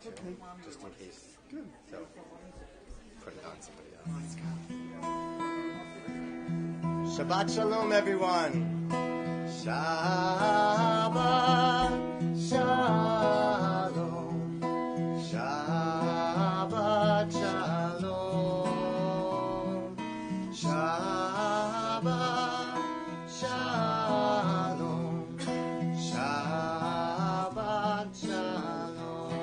too, just in case. Good. So, put it on somebody else. Shabbat Shalom, everyone. Shabbat Shalom. Shabbat Shalom. Shabbat Shalom.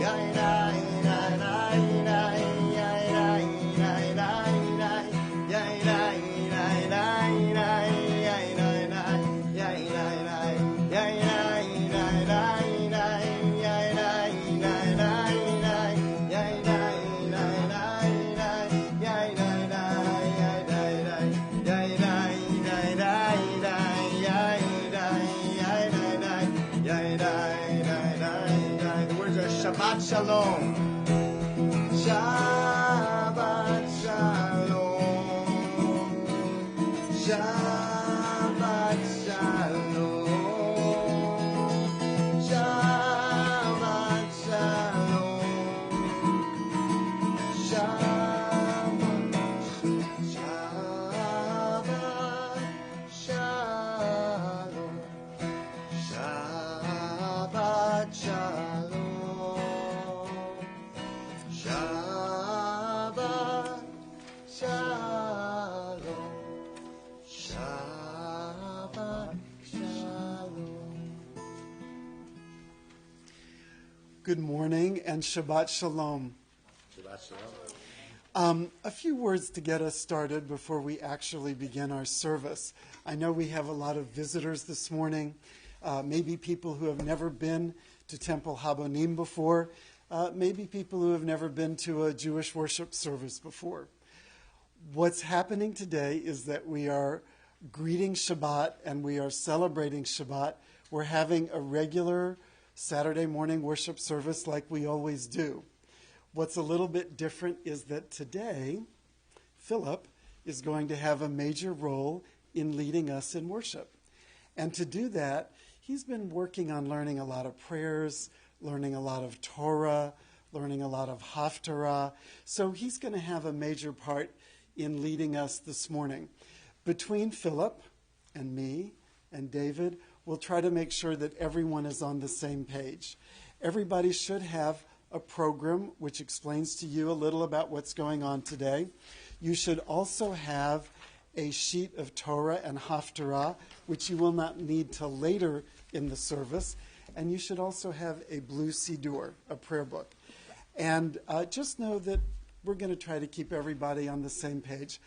Shabbat Shalom. The words are Shabbat Shalom. Shabbat Shalom. Shabbat Shalom. Shabbat Shalom. Shabbat Shalom. Shabbat Shalom. Shabbat Shalom. Shabbat Shalom. Good morning and Shabbat Shalom. Shabbat Shalom. A few words to get us started before we actually begin our service. I know we have a lot of visitors this morning, maybe people who have never been to Temple Habonim before, maybe people who have never been to a Jewish worship service before. What's happening today is that we are greeting Shabbat and we are celebrating Shabbat. We're having a regular Saturday morning worship service like we always do. What's a little bit different is that today, Philip is going to have a major role in leading us in worship. And to do that, he's been working on learning a lot of prayers, learning a lot of Torah, learning a lot of Haftarah. So he's going to have a major part in leading us this morning. Between Philip and me and David, we'll try to make sure that everyone is on the same page. Everybody should have a program which explains to you a little about what's going on today. You should also have a sheet of Torah and Haftarah, which you will not need till later in the service. And you should also have a blue Siddur, a prayer book. And just know that we're going to try to keep everybody on the same page.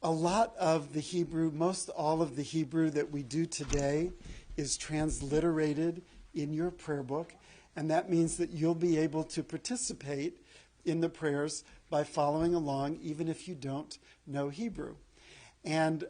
A lot of the Hebrew, most all of the Hebrew that we do today is transliterated in your prayer book. And that means that you'll be able to participate in the prayers by following along, even if you don't know Hebrew. And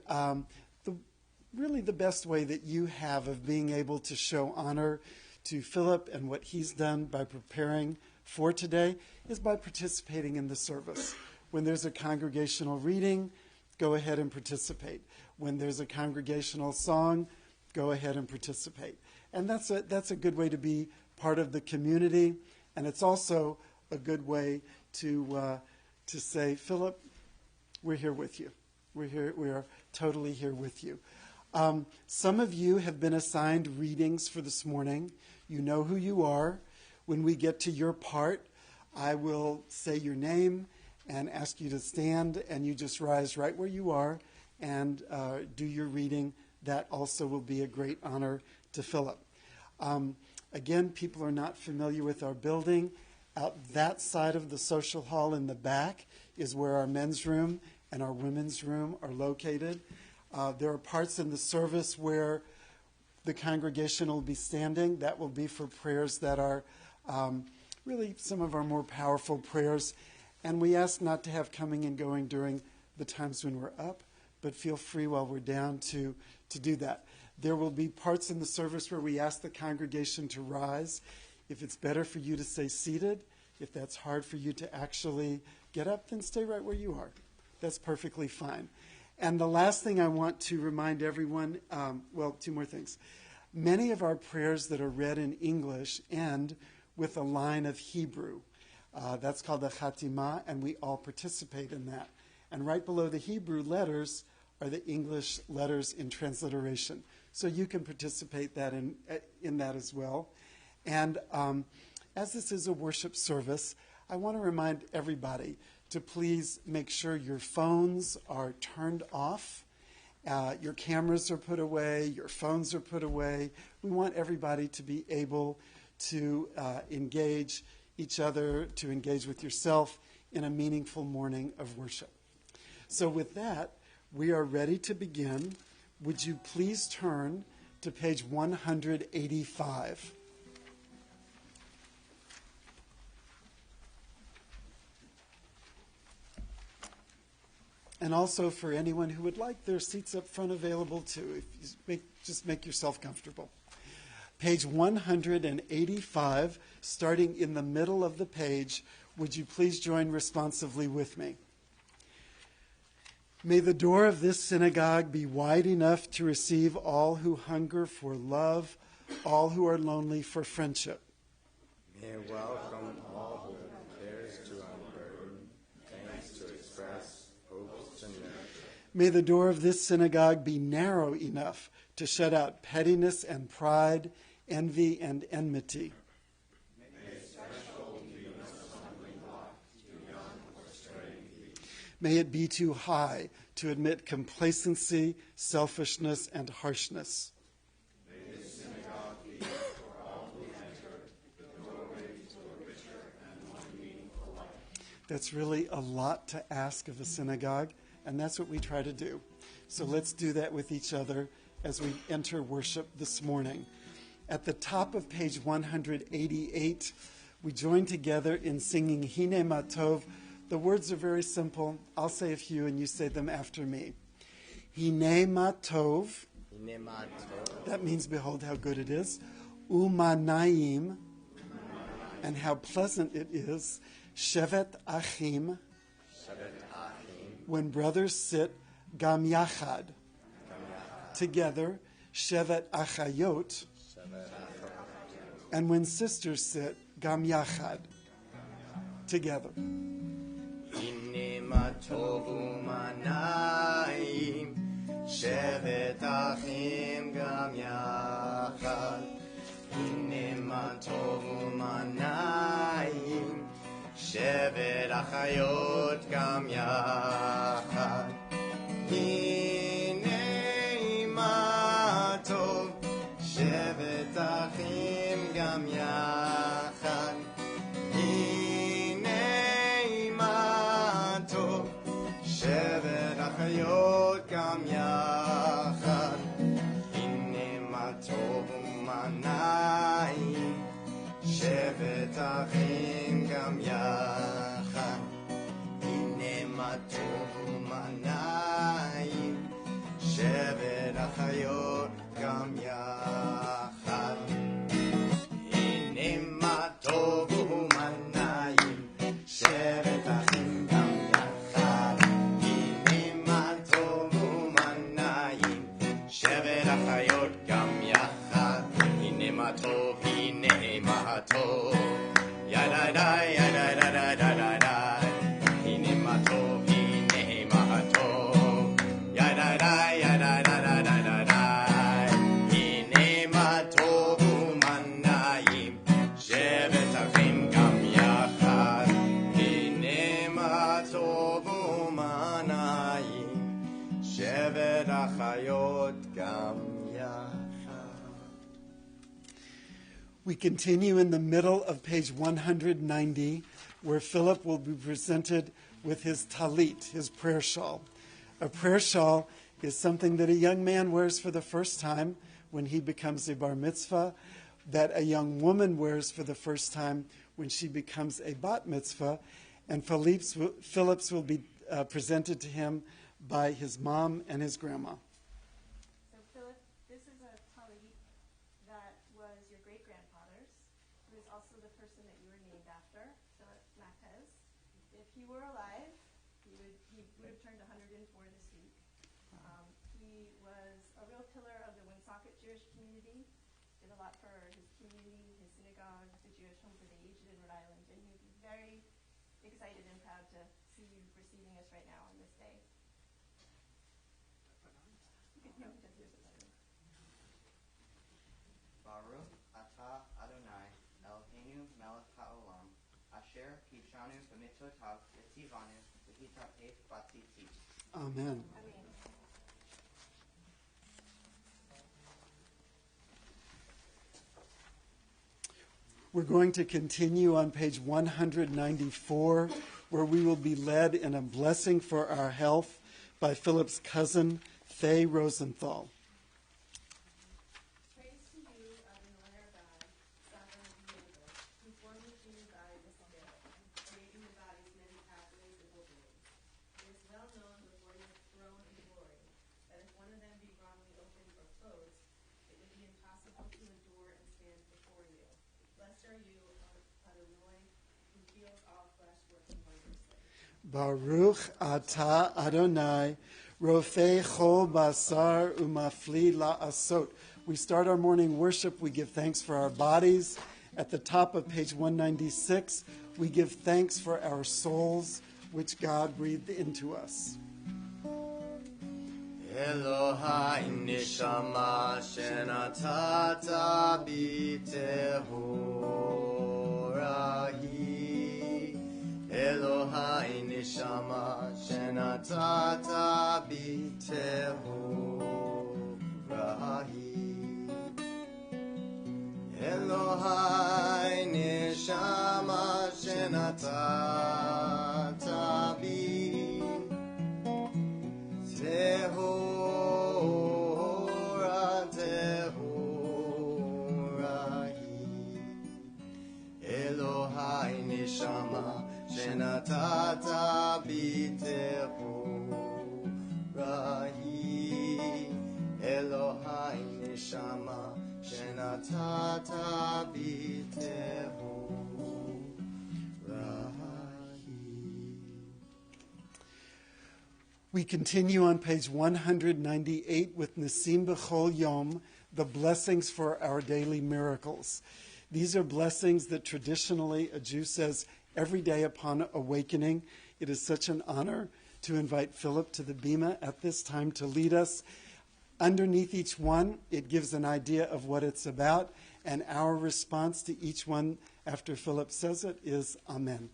really the best way that you have of being able to show honor to Philip and what he's done by preparing for today is by participating in the service. When there's a congregational reading, go ahead and participate. When there's a congregational song, go ahead and participate. And that's a good way to be part of the community, and it's also a good way to say, Philip, we're here with you. We are totally here with you. Some of you have been assigned readings for this morning. You know who you are. When we get to your part, I will say your name and ask you to stand, and you just rise right where you are and do your reading. That also will be a great honor to Philip. Again, people are not familiar with our building. Out that side of the social hall in the back is where our men's room and our women's room are located. There are parts in the service where the congregation will be standing. That will be for prayers that are really some of our more powerful prayers. And we ask not to have coming and going during the times when we're up, but feel free while we're down to do that. There will be parts in the service where we ask the congregation to rise. If it's better for you to stay seated, if that's hard for you to actually get up, then stay right where you are. That's perfectly fine. And the last thing I want to remind everyone, two more things. Many of our prayers that are read in English end with a line of Hebrew. That's called a Chatimah, and we all participate in that. And right below the Hebrew letters are the English letters in transliteration. So you can participate in that as well. And as this is a worship service, I want to remind everybody to please make sure your phones are turned off, your cameras are put away, your phones are put away. We want everybody to be able to engage each other, to engage with yourself in a meaningful morning of worship. So with that, we are ready to begin. Would you please turn to page 185? And also for anyone who would like their seats up front available too, if you just make yourself comfortable. Page 185, starting in the middle of the page, would you please join responsively with me? May the door of this synagogue be wide enough to receive all who hunger for love, all who are lonely for friendship. May it welcome all who cares to unburden, thanks to express, hopes to nurture. May the door of this synagogue be narrow enough to shut out pettiness and pride, envy and enmity. May it be too high to admit complacency, selfishness, and harshness. May this synagogue be for all who enter, the doorway to a richer and more meaningful life. That's really a lot to ask of a synagogue, and that's what we try to do. So let's do that with each other as we enter worship this morning. At the top of page 188, we join together in singing Hine Ma Tov. The words are very simple. I'll say a few and you say them after me. Hine Ma Tov. Hine ma tov. That means behold how good it is. Umanayim. And how pleasant it is. Shevet Achim. Shabbat achim. When brothers sit gam yachad. Together. Shevet Achayot. Shabbat achim. And when sisters sit gam yachad. Together. Hine ma tov umanayim, shevet achim gam yachad. Hine ma tov umanayim, shevet achayot gam yachad. Hine ma tov, shevet achim gam yachad. Achayot gam yachad, hine ma tov umanayim, shevet achim gam yachad, hine ma tov umanayim, shevet achayot gam yachad, hine ma tov umanayim, shevet achim gam yachad. Shevet achayot gam yachad, hine ma tov, hine ma tov, yadadai, yadadai, yadadai, hine ma tov, hine ma tov, yadadai, yadadai, yadadai, hine ma tov umanayim, shevet achim gam yachad, hine ma tov umanayim, shevet achayot gam yachad. We continue in the middle of page 190, where Philip will be presented with his talit, his prayer shawl. A prayer shawl is something that a young man wears for the first time when he becomes a bar mitzvah, that a young woman wears for the first time when she becomes a bat mitzvah, and Philip's will be presented to him by his mom and his grandma. So Philip, this is a talit that was your great-grandfather's, who is also the person that you were named after, Philip Matez. If he were alive, he would have turned 104 this week. He was a real pillar of the Woonsocket Jewish community. Jewish Home for the Aged in Rhode Island, and he would be very excited and proud to see you receiving us right now on this day. Baruch atah Adonai Eloheinu melech haolam asher kidshanu b'mitzvotav v'tzivanu v'hitapet b'tzitzit. Amen. Amen. We're going to continue on page 194, where we will be led in a blessing for our health by Philip's cousin, Faye Rosenthal. Praise to you, Adonai our God, sovereign of the universe, who formed the human body with spirit, creating the body's many pathways and openings. It is well known before your throne in glory that if one of them be wrongly opened or closed, it would be impossible to endure and stand before you. Blessed are you, Adonai, who heals all flesh working wondrously. Baruch atah Adonai, rofei chol basar umafli la'asot. We start our morning worship. We give thanks for our bodies. At the top of page 196, we give thanks for our souls, which God breathed into us. Elohim nishama shenatata b'tehorahi. Elohim nishama shenatata b'tehorahi. Elohim nishama shenatata tehorahi. Elohim nishama shenatata b'tehorahi. Elohim nishama shenatata b'tehorahi. We continue on page 198 with Nisim B'chol Yom, the blessings for our daily miracles. These are blessings that traditionally a Jew says every day upon awakening. It is such an honor to invite Philip to the Bima at this time to lead us. Underneath each one, it gives an idea of what it's about, and our response to each one after Philip says it is Amen.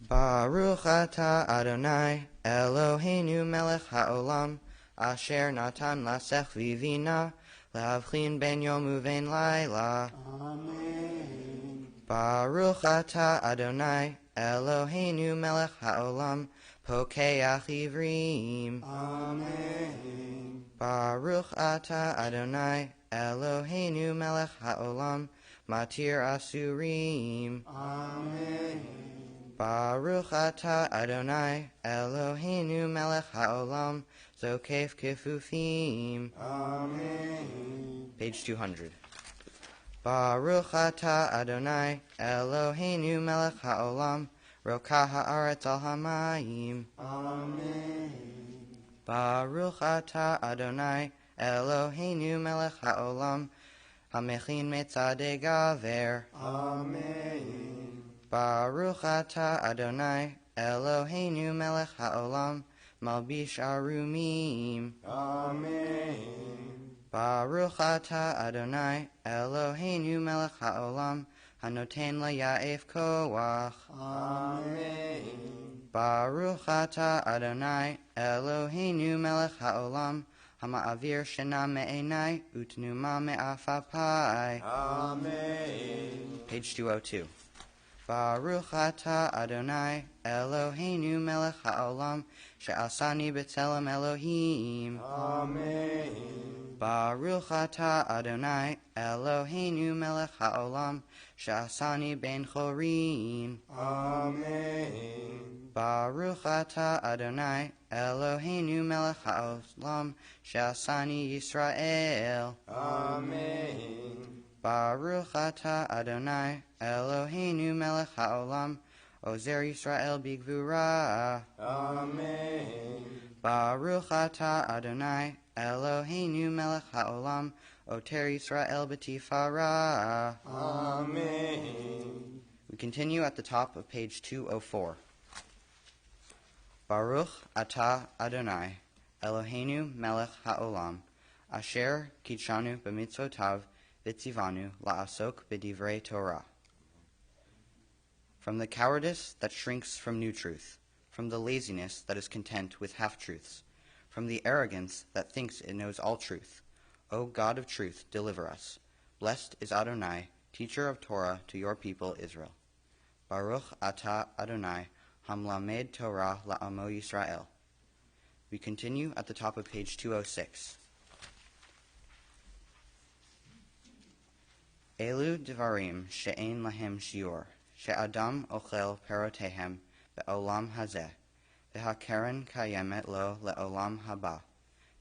Baruch atah Adonai Eloheinu melech haolam asher natan lasech vivina lehavchin ben yom uven laila. Amen. Baruch atah Adonai Eloheinu melech haolam pokeach ivrim. Amen. Baruch atah Adonai Eloheinu melech haolam matir asurim. Amen. Baruch atah Adonai Eloheinu melech haolam zokef kefufim. Amen. Page 200. Baruch atah Adonai Eloheinu melech haolam rokah haaretz al hamayim. Amen. Baruch atah Adonai Eloheinu melech haolam hamechin metzadei gaver. Amen. Baruch atah Adonai Eloheinu melech haolam malbish arumim. Amen. Baruch atah Adonai Eloheinu melech haolam hanoten laya'ef koach. Amen. Baruch atah Adonai Eloheinu melech haolam hama'avir shena me'enai utnuma me'afapai. Amen. Page 202. Baruch atah Adonai Eloheinu melech haolam she'asani b'tzelem Elohim. Amen. Baruch atah Adonai Eloheinu melech haolam she'asani ben chorim. Amen. Baruch atah Adonai Eloheinu melech haolam she'asani Yisrael. Amen. Baruch atah Adonai Eloheinu melech haolam ozer Yisrael bigvura. Amen. Baruch atah Adonai Eloheinu melech haolam Oter Yisrael b'tifara. Amen. We continue at the top of page 204. Baruch atah Adonai Eloheinu melech haolam Asher kitshanu b'mitzvotav v'tzivanu la'asok b'divrei Torah. From the cowardice that shrinks from new truth, from the laziness that is content with half-truths, from the arrogance that thinks it knows all truth, O God of truth, deliver us. Blessed is Adonai, teacher of Torah to your people Israel. Baruch atah Adonai, hamlamed Torah la'amo Yisrael. We continue at the top of page 206. Elu devarim she'ein lahem shiur, she'adam ochel perotehem be'olam hazeh, ve'hakeren kayemet lo le'olam haba,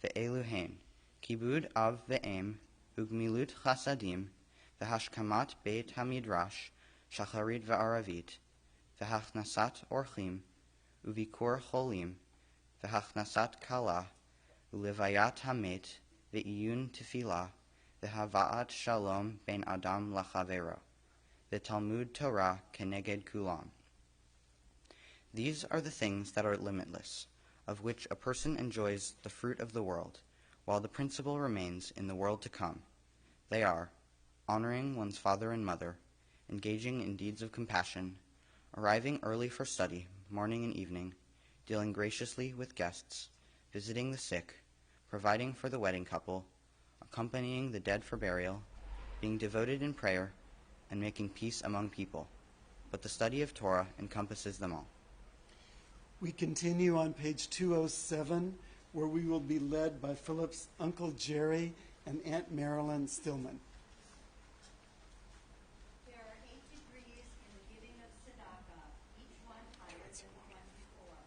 ve'elu hein, kibud av ve'em, ugmilut chasadim, ve'hashkamat beit hamidrash, shacharit ve'aravit, ve'hachnasat orchim, uvikur cholim, ve'hachnasat kala, ulevayat hamet, ve'iyun tefillah, ve'havaat shalom ben adam lachavero, ve'talmud Torah keneged kulam. These are the things that are limitless, of which a person enjoys the fruit of the world, while the principle remains in the world to come. They are honoring one's father and mother, engaging in deeds of compassion, arriving early for study, morning and evening, dealing graciously with guests, visiting the sick, providing for the wedding couple, accompanying the dead for burial, being devoted in prayer, and making peace among people. But the study of Torah encompasses them all. We continue on page 207, where we will be led by Philip's Uncle Jerry and Aunt Marilyn Stillman. There are 8 degrees in the giving of tzedakah, each one higher than the one before.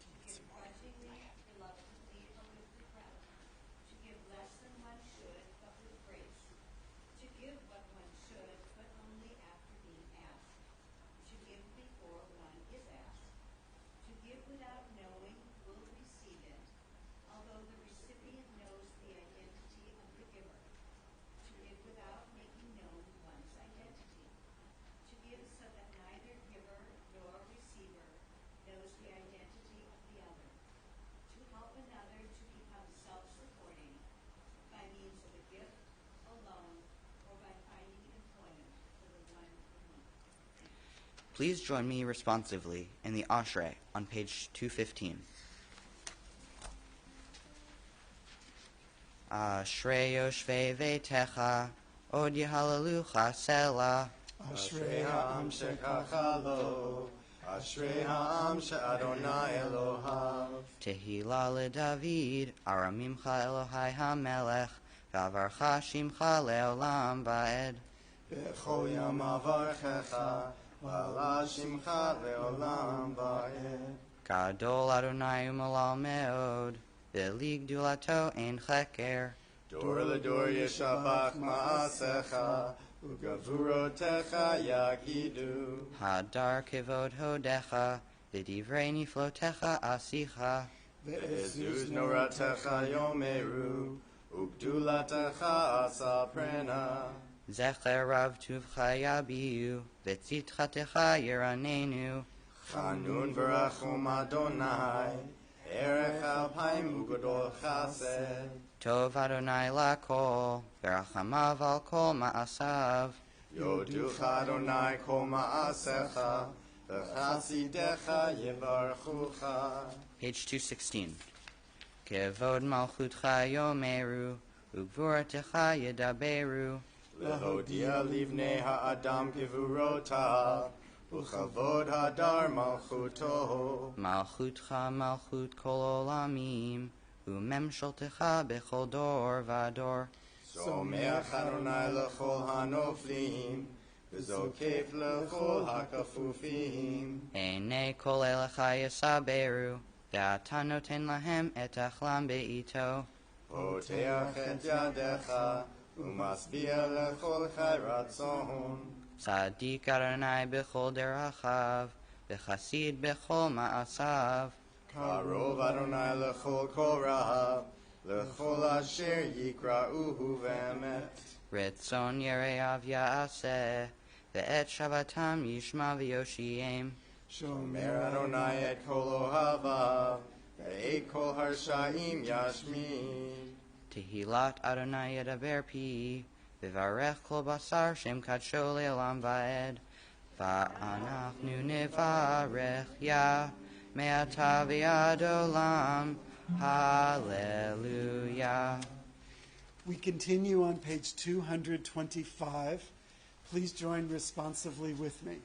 To give grudgingly, reluctantly, or with regret. To give less than one should, but with grace. To give what one should, but only after being asked. To give before one is asked. To give without knowing will receive it, although the recipient knows the identity of the giver. To give without making known one's identity. To give so that neither giver nor receiver knows the identity of the other. To help another to become self-supporting by means of a gift, a loan, or by finding employment for the one in need. Please join me responsively in the Ashrei on page 215. Ashrei yoshvei veitecha, od yehalalucha selah. Ashrei ha'am shekacha lo, Ashrei ha'am she'Adonai Elohav. Tehillah leDavid, aramimcha Elohai hamelech, v'avarcha shimcha leolam va'ed. B'chol yam avarchecha, v'ala shimcha le'olam va'ed. Gadol Adonai u'malal me'od, v'li gdulato ein cheker. Dor ledor yeshabach ma'asecha, u'gavurotecha yagidu. Hadar kevod hodecha, v'divrei niflotecha asicha. Ve'ezuz noratecha yomeru, u'gdulatecha asaprena. Zecher rav tuvcha yabiu, v'tzitchatecha yiranenu. Chanun v'rachum Adonai, erech alpaim u'gadol chased. Tov Adonai lakol, v'rachamav al kol ma'asav. Yoducha Adonai kol ma'asecha, v'chasidecha yevarchucha. Page 216. Kevod malchutcha yomeru, ugvuratecha yedaberu. Lehodia livnei ha'adam gevurotav, u'chavod hadar malchuto. Malchutcha malchut kol olamim, umemsholtecha bechol dor vador. Someach Adonai lechol hanoflim, v'zokef lechol hakafufim. Einei kol elecha yesaberu, ve'ata noten lahem et achlam be'ito. Poteach et yadecha, u'masbia lechol chai ratzon. Tzadik Adonai bechol derachav, v'chasid bechol ma'asav. Karov Adonai lechol kol rahav, lechol asher yikra'uhu ve'emet. Ritzon Yereav Ya'aseh, Ve'et Shavatam Yishma V'yoshiem. Shomer Adonai et kol ohavav, ve'et kol harshaim yashmin. Tehilat Adonai Yedaber Pi, V'varech kol basar Shem Kadsho Le'olam Va'ed. Va'anachnu nevarech Ya, Me'ata v'yad olam. Hallelujah. We continue on page 225. Please join responsively with me.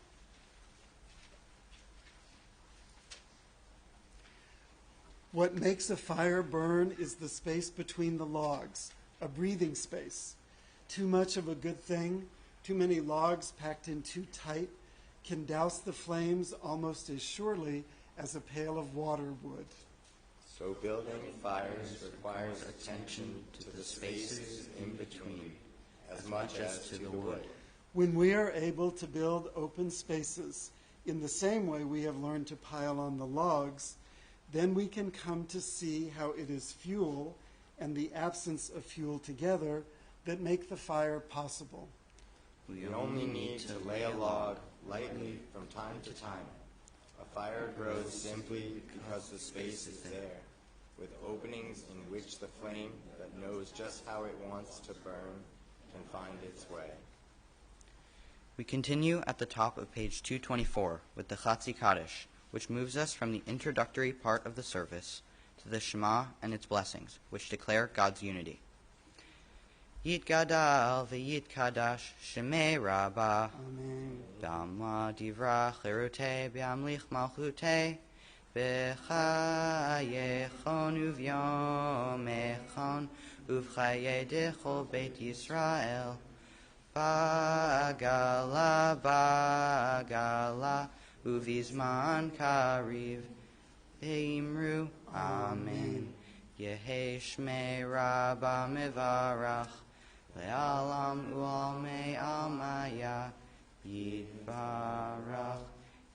What makes a fire burn is the space between the logs, a breathing space. Too much of a good thing, too many logs packed in too tight, can douse the flames almost as surely as a pail of water would. So building fires requires attention to the spaces in between, as much as to the wood. When we are able to build open spaces in the same way we have learned to pile on the logs, then we can come to see how it is fuel and the absence of fuel together that make the fire possible. We only need to lay a log lightly from time to time. A fire grows simply because the space is there, with openings in which the flame that knows just how it wants to burn can find its way. We continue at the top of page 224 with the Chatzi Kaddish, which moves us from the introductory part of the service to the Shema and its blessings, which declare God's unity. Yitgadal v'yitkadash shemei rabba, Amen. b'amla divra cherute b'amlich malchute, b'chayechon uv'yomechon uv'chaye dechol beit Yisrael, bagala bagala uvizman kariv, Imru, Amen. Yehe shmei rabba mevarach, le'alam u'almei almaya, yitbarach,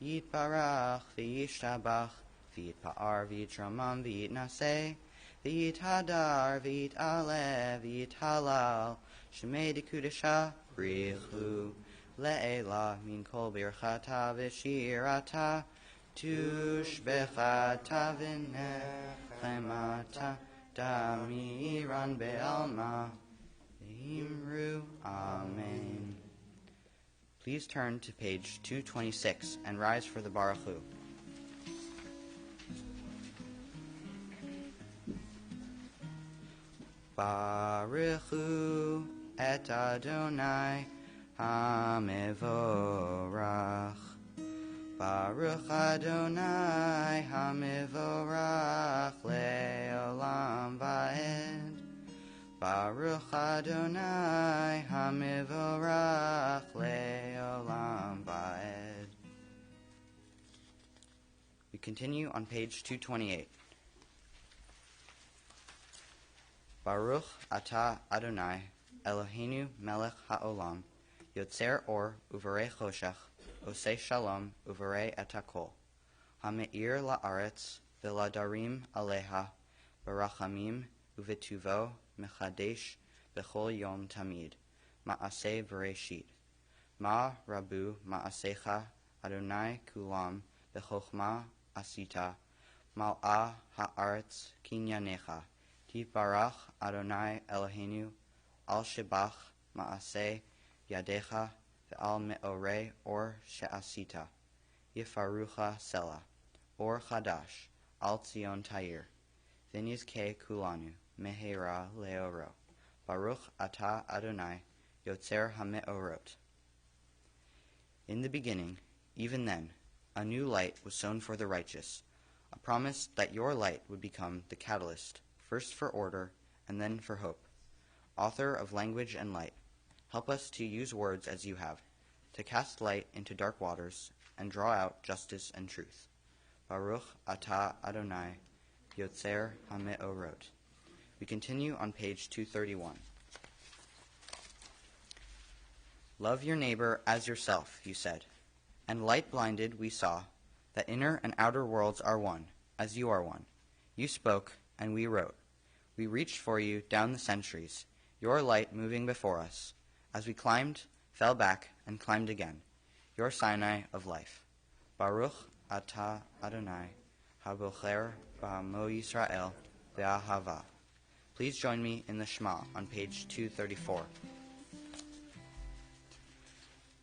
yitbarach, v'yishtabach, v'yitpa'ar, v'yitramam, v'yitnaseh, v'yithadar, v'yit'aleh, v'yithalal, shmei dekudesha, brichu, le'elah, min kol birchata v'shirata, Tushbechata v'nechemata damiran be'alma Imru. Amen. Please turn to page 226 and rise for the Baruch Hu. Baruch Hu et Adonai HaMevorach. Baruch Adonai HaMevorach le'olam va'ed. Baruch Adonai HaMevorach le'olam va'ed. We continue on page 228. Baruch Atah Adonai Eloheinu melech ha'olam Yotzer or uvarei choshech Osei shalom uvarei et hakol Hameir la'aretz v'ladarim aleha barachamim uvetuvo mechadesh bechol yom tamid ma'aseh v'reishit ma rabu ma'asecha Adonai kulam b'chochma asita mal'a ha'aretz kinyanecha Tibarach Adonai Eloheinu al shebach ma'aseh yadecha ve'al me'orei or she'asita yifarucha sela or chadash al tzion ta'ir v'nizkei kulanu mehera leoro Baruch atah Adonai yotzer hame'orot. In the beginning, even then, a new light was sown for the righteous, a promise that your light would become the catalyst, first for order and then for hope. Author of language and light, help us to use words as you have, to cast light into dark waters and draw out justice and truth. Baruch atah Adonai yotzer hame'orot. We continue on page 231. Love your neighbor as yourself, you said, and light blinded we saw that inner and outer worlds are one, as you are one. You spoke, and we wrote. We reached for you down the centuries, your light moving before us. As we climbed, fell back, and climbed again, your Sinai of life. Baruch atah Adonai, habocher ba'amo Yisrael ve'ahava. Please join me in the Shema on page 234.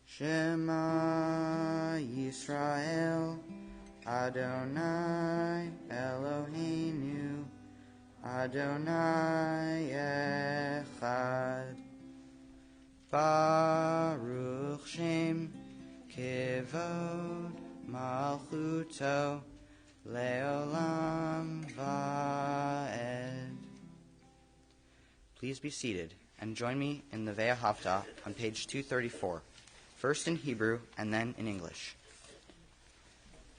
Shema Yisrael, Adonai Eloheinu, Adonai Echad. Baruch Shem Kevod Malchuto Leolam Vaed. Please be seated and join me in the Ve'ahavta on page 234, first in Hebrew and then in English.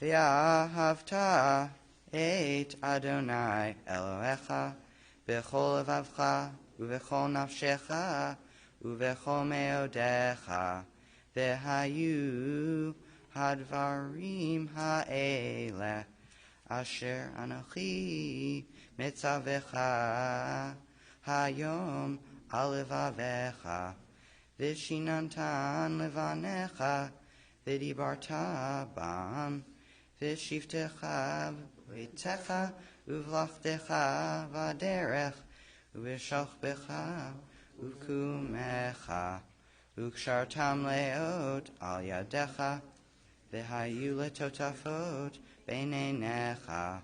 Ve'ahavta et Adonai Elohecha b'chol levavcha u'v'chol nafshecha u'v'chol meodecha ve'hayu hadvarim ha'eleh asher anochi metzavecha hayom alevavecha v'shinantan levanecha v'dibarta bam v'shivtecha v'techa uvlachtecha v'derech uv'shochbecha uvkumecha ukshartam leot al yadecha v'hayu letotafot beinenecha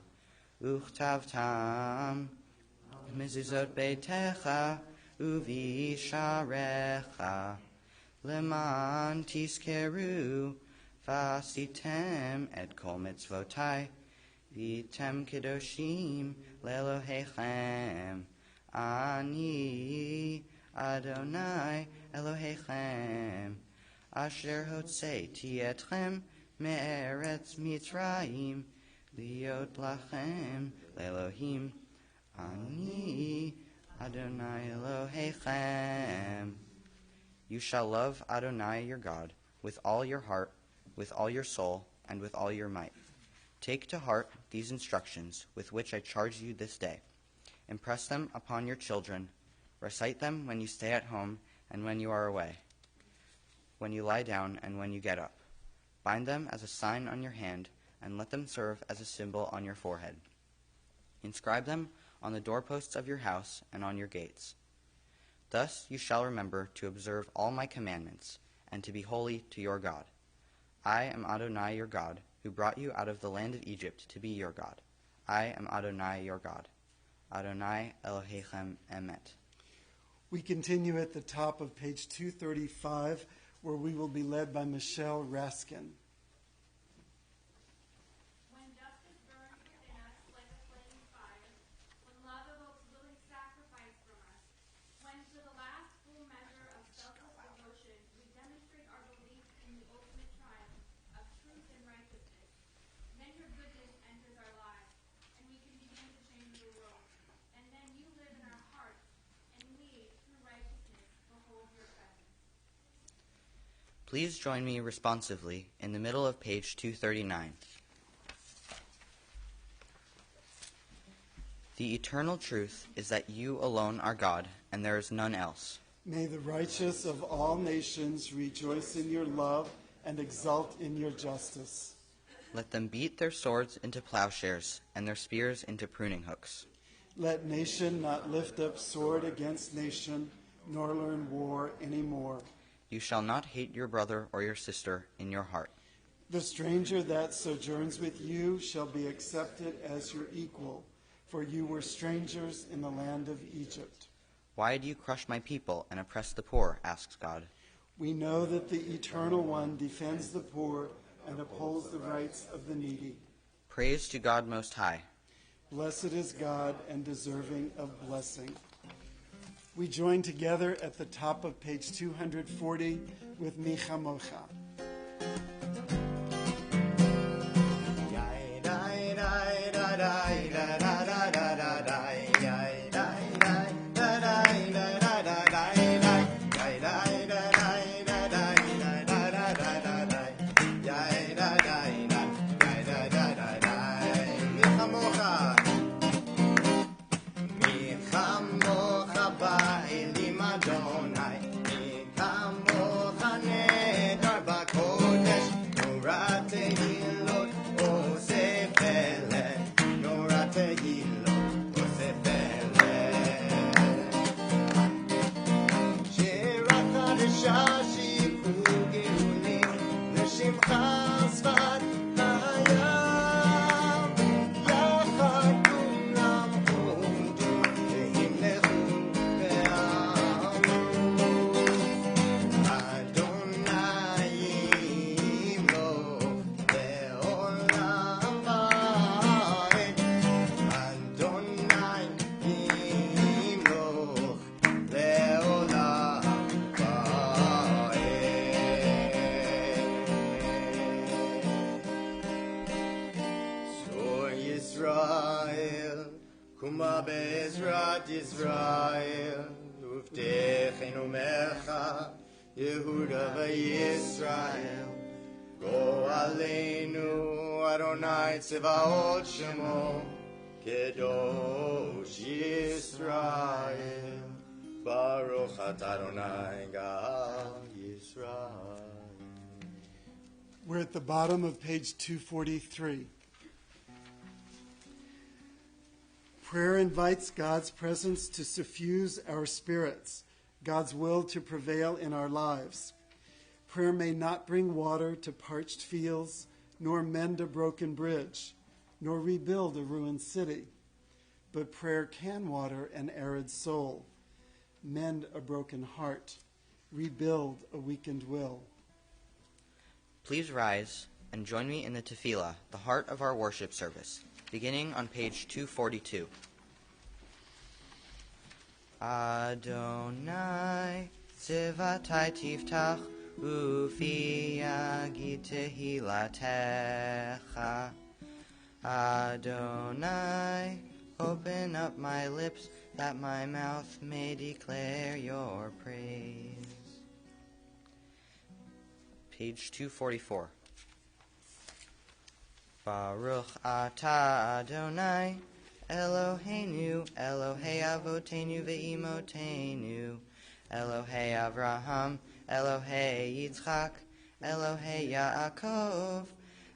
uchtavtam mezuzot beitecha uvisharecha leman tiskeru vasitem et kol mitzvotai vitem kedoshim lelohechem ani Adonai Elohechem asher hotzeiti etchem me'eretz Mitzrayim liot lachem le'elohim ani Adonai Elohechem. You shall love Adonai your God with all your heart, with all your soul, and with all your might. Take to heart these instructions with which I charge you this day. Impress them upon your children. Recite them when you stay at home and when you are away, when you lie down and when you get up. Bind them as a sign on your hand, and let them serve as a symbol on your forehead. Inscribe them on the doorposts of your house and on your gates. Thus you shall remember to observe all my commandments, and to be holy to your God. I am Adonai your God, who brought you out of the land of Egypt to be your God. I am Adonai your God. Adonai Elohechem Emet. We continue at the top of page 235, where we will be led by Michelle Raskin. When dust is burned within us like a flaming fire, when love evokes willing sacrifice from us, when to the last full measure of selfless devotion we demonstrate our belief in the ultimate triumph of truth and righteousness, then your goodness enters our lives, and we can begin to change the world. And then you live in our hearts, and we, through righteousness, behold your presence. Please join me responsively in the middle of page 239. The eternal truth is that you alone are God, and there is none else. May the righteous of all nations rejoice in your love and exult in your justice. Let them beat their swords into plowshares and their spears into pruning hooks. Let nation not lift up sword against nation, nor learn war anymore. You shall not hate your brother or your sister in your heart. The stranger that sojourns with you shall be accepted as your equal, for you were strangers in the land of Egypt. Why do you crush my people and oppress the poor? Asks God. We know that the Eternal One defends the poor and upholds the rights of the needy. Praise to God Most High. Blessed is God and deserving of blessing. We join together at the top of page 240 with Micha Mocha. Micha תהילו עושה פלא. שירה חדשה שיפרו גאונים לשמך שפת הים. יחד כולם עומדו והמלכו ואמרו אדוני ימלוך לעולם ועד. אדוני ימלוך לעולם ועד. So Yisrael, Kuma be'ezrat Yisrael, Uvtechenu mecha, Yehuda v'Yisrael. Go aleinu Adonai Tzevaot Shemo, Kedosh Yisrael. Baruch atah Adonai Gal Yisrael. We're at the bottom of page 243. Prayer invites God's presence to suffuse our spirits, God's will to prevail in our lives. Prayer may not bring water to parched fields, nor mend a broken bridge, nor rebuild a ruined city. But prayer can water an arid soul, mend a broken heart, rebuild a weakened will. Please rise and join me in the tefillah, the heart of our worship service, beginning on page 242. Adonai tzivatai tiftach ufi yagid tehilatecha. Adonai, open up my lips that my mouth may declare your praise. Page 244. Baruch atah Adonai, Eloheinu, Elohei Avotenu ve'imotenu, Elohei Avraham, Elohei Yitzchak, Elohei Yaakov,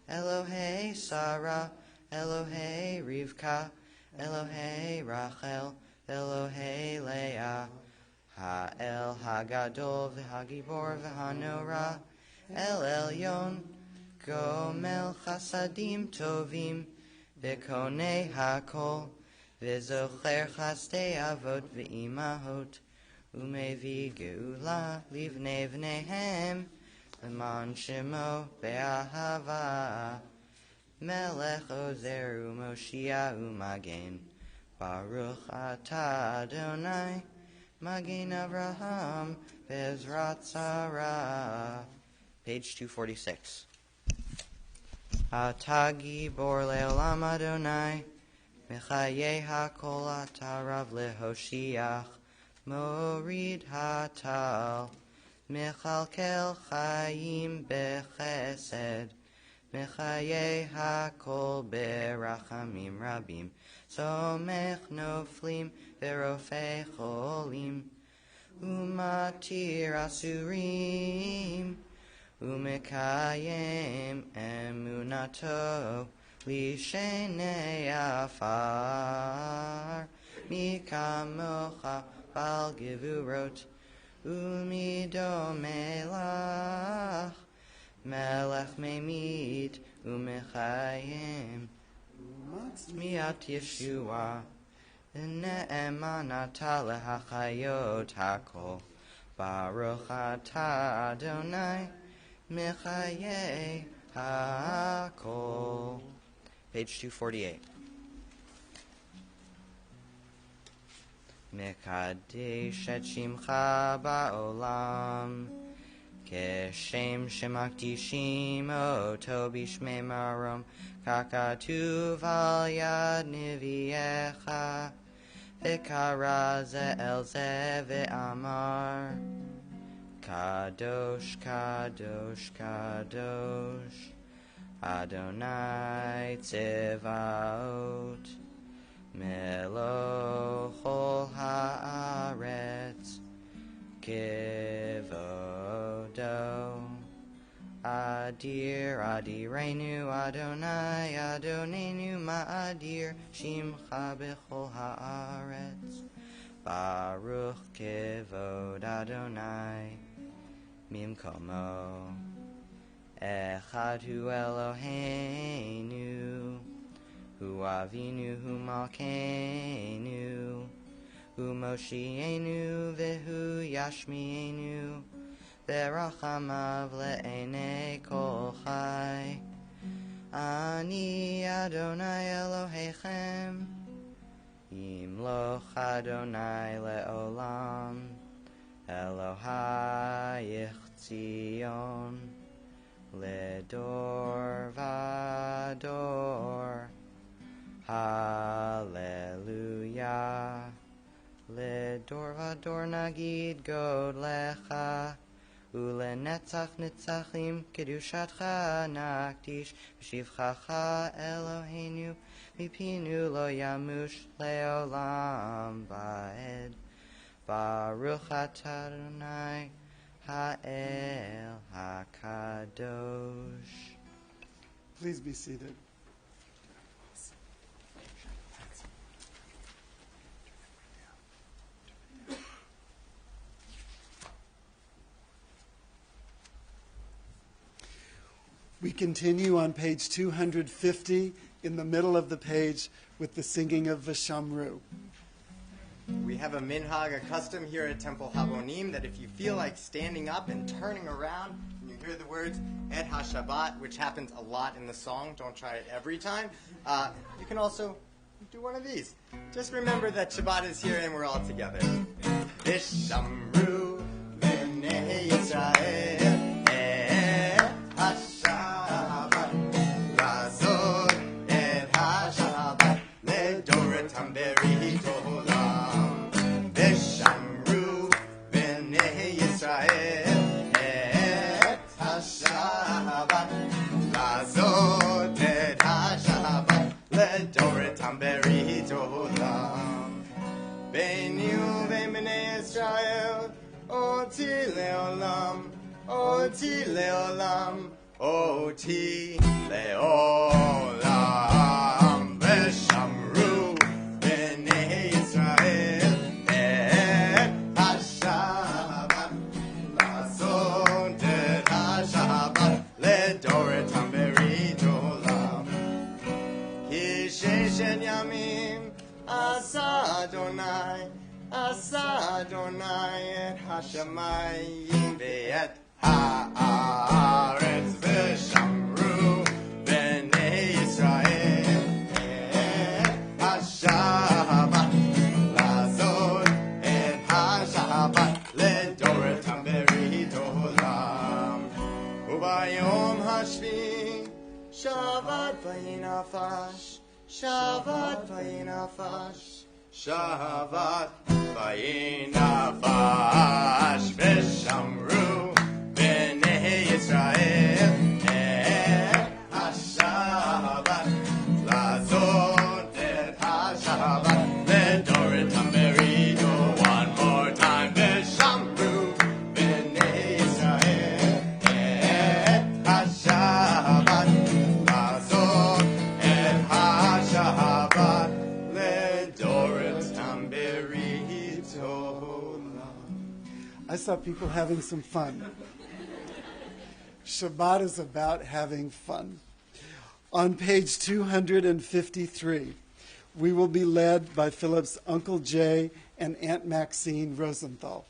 Elohei Sarah, Elohei Rivka, Elohei Rachel, Elohei Leah, Ha'el Hagadol v'Hagibor v'Hanora, El Elyon, Gomel Chasadim Tovim, V'Konei Hakol, V'Zocher Chasdei Avot V'Imahot, Umevi Geula Livnei V'neihem, L'man Shemo Be'ahava, Melech Ozer U'Moshia U'Magen, Baruch atah Adonai, Magen Avraham, Bezrat Sarah. Page 246. Atah gibor le'olam Adonai, Mechayeh hakol atah rav lehoshiach, Morid hatal, Mechalkel chayim bechesed, Mechayeh hakol berachamim rabim, Somech noflim verofei cholim, Umatir asurim, Umekayem emunato lishenei afar, Mikamocha bal gevurot, Umidomelach, Melech memit umechayem, Miat Yeshua, Ne'emanata lehachayot hakol, Baruch atah Adonai, Mechayeh hakol. Page 248. Mekadesh et shimcha ba'olam, Keshem shemakdishim oto bishmei marom, Kakatuv al yad neviecha, V'kara ze el ze ve'amar, Kadosh, Kadosh, Kadosh, Adonai Tzevaot, Melochol haaretz, Kivodo, Adir, Adirenu, Adonai, Adonenu, Ma'adir, Shimcha b'chol haaretz. Baruch kevod Adonai mimkomo. Echad hu Eloheinu, hu Avinu hu Malkeinu, hu Moshienu vehu Yashmienu, verachamav le'enei kol chai. Ani Adonai Elohechem, yimloch Adonai le'olam, Elohayich Tzion, Ledor vador, Hallelujah. Ledor vador nagid god lecha, ulenetzach netzachim kedushatcha nakdish, v'shivchacha Eloheinu, mipinu lo yamush leolam ba'ed. Baruch atah Adonai Ha'el HaKadosh. Please be seated. We continue on page 250 in the middle of the page with the singing of V'shamru. We have a minhag, a custom here at Temple Habonim, that if you feel like standing up and turning around and you hear the words Et HaShabbat, which happens a lot in the song, don't try it every time, you can also do one of these. Just remember that Shabbat is here and we're all together. Vishamru b'nei Yisrael et HaShabbat lazod et HaShabbat ledoretam berith olam. Vishamru b'nei Yisrael et HaShabbat lazod et HaShabbat ledoretam berith olam. Beinu ve'bnei Yisrael oti leolam, oti leolam, oti leolam. V'shamru b'nei Yisrael et HaShabbat lazod et HaShabbat ledoretam berith olam. Ki sheshet yamim asa Adonai, asa Adonai et hashamayim ve'et haaretz. V'shamru b'nei Yisrael et HaShabbat lazod et HaShabbat ledoretam berith olam. Ubayom hashvi Shabbat vayinafash, Shabbat vayinafash, Shabbat vayinafash. V'shamru b'nei Yisrael et HaShabbat lazod et HaShabbat ledoretam berith olam. One more time. V'shamru b'nei Yisrael et HaShabbat lazod et HaShabbat ledoretam berith olam. I saw people having some fun. Shabbat is about having fun. On page 253, we will be led by Philip's Uncle Jay and Aunt Maxine Rosenthal.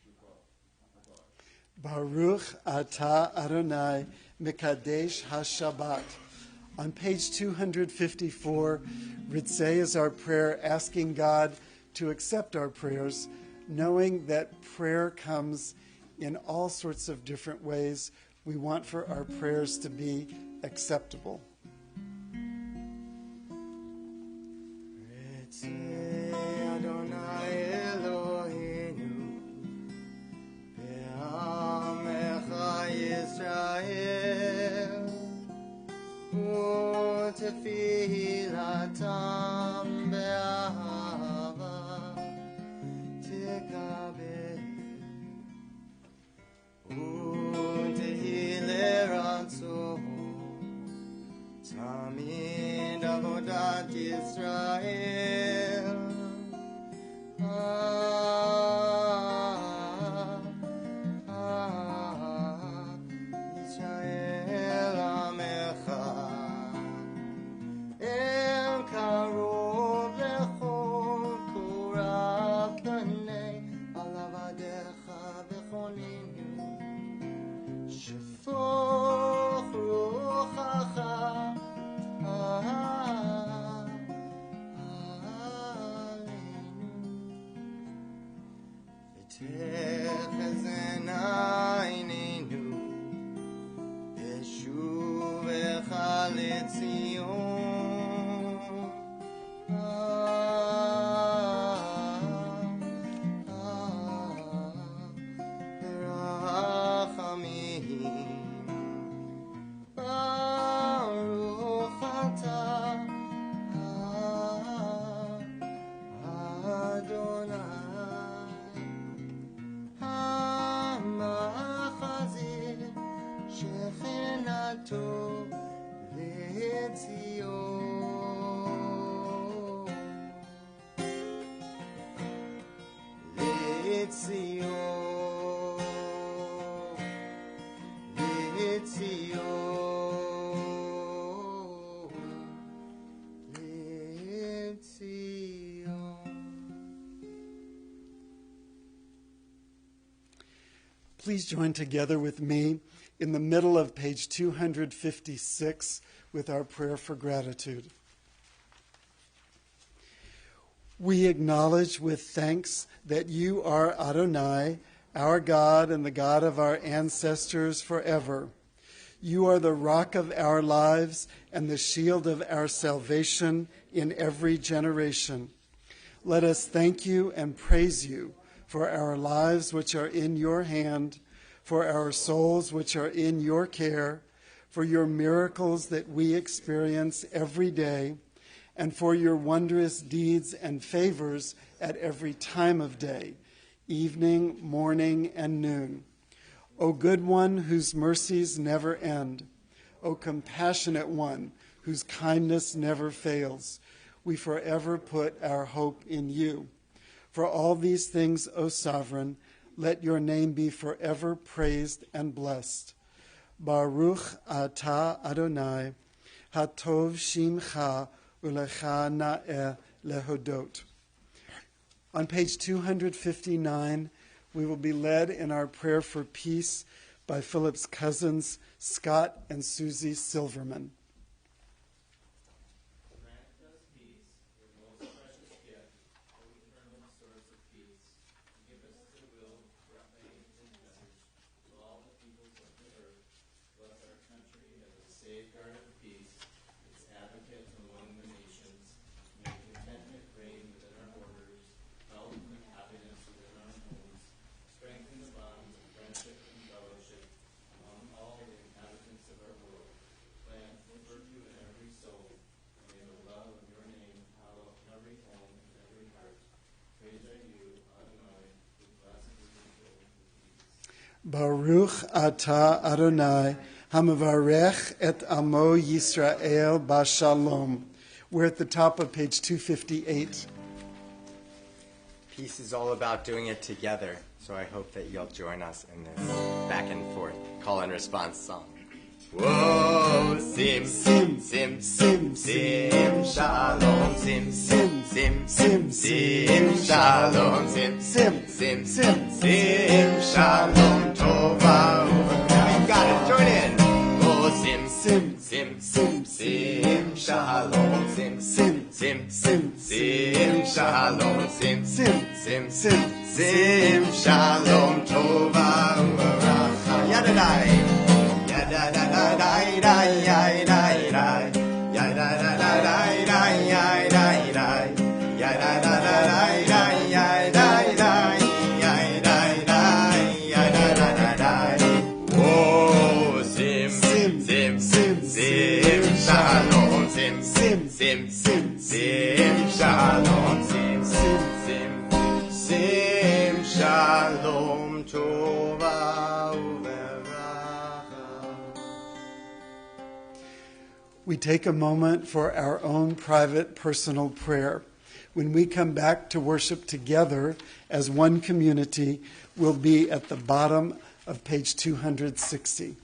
Shabbat. Baruch Atah Adonai Mekadesh HaShabbat. On page 254, Ritzeh is our prayer asking God to accept our prayers, knowing that prayer comes in all sorts of different ways. We want for our prayers to be acceptable. Ritzeh Adonai Eloheinu Be'amecha Yisrael U'tefilatam be'ahava Tikabel U'tehileratzo Tamid avodat Yisrael Yisrael Amecha El karov lechol korav tanei alavadecha v'choninu Shefoch ruchacha ותחזן עינינו בשובך לציון ברחמים ברוך אתה אדוני המחזיר שכנתו לציון לציון Please join together with me in the middle of page 256 with our prayer for gratitude. We acknowledge with thanks that you are Adonai, our God and the God of our ancestors forever. You are the rock of our lives and the shield of our salvation in every generation. Let us thank you and praise you for our lives which are in your hand, for our souls which are in your care, for your miracles that we experience every day, and for your wondrous deeds and favors at every time of day, evening, morning, and noon. O good one whose mercies never end, O compassionate one whose kindness never fails, we forever put our hope in you. For all these things, O Sovereign, let your name be forever praised and blessed. Baruch atah Adonai, hatov shimcha ulecha na'eh lehodot. On page 259, we will be led in our prayer for peace by Philip's cousins, Scott and Susie Silverman. Baruch atah Adonai, hamavarech et amo Yisrael bashalom. We're at the top of page 258. Peace is all about doing it together, so I hope that you'll join us in this back and forth call and response song. Whoa, sim, sim, sim, sim, sim, shalom, sim, sim, sim, sim, sim, shalom, sim, sim, sim, sim, sim, shalom, tova. tova uveracha. You got it. Join in. Oh, sim, Sim, sim, sim, sim, shalom, sim, sim, sim, sim, sim, shalom, sim, sim, sim, sim. sim, shalom, tova uveracha. Yadadai, yadadadai, dai, dai, dai, dai, yadadadai, dai, dai, dai, dai, yadadadai, dai, dai, dai, dai, yadadai, yadadadai. Oh, sim, Sim, sim, sim, sim, shalom, sim, Sim, sim, sim, sim, shalom, sim, sim, sim, shalom, tova uveracha. We take a moment for our own private personal prayer. When we come back to worship together as one community, we'll be at the bottom of page 260.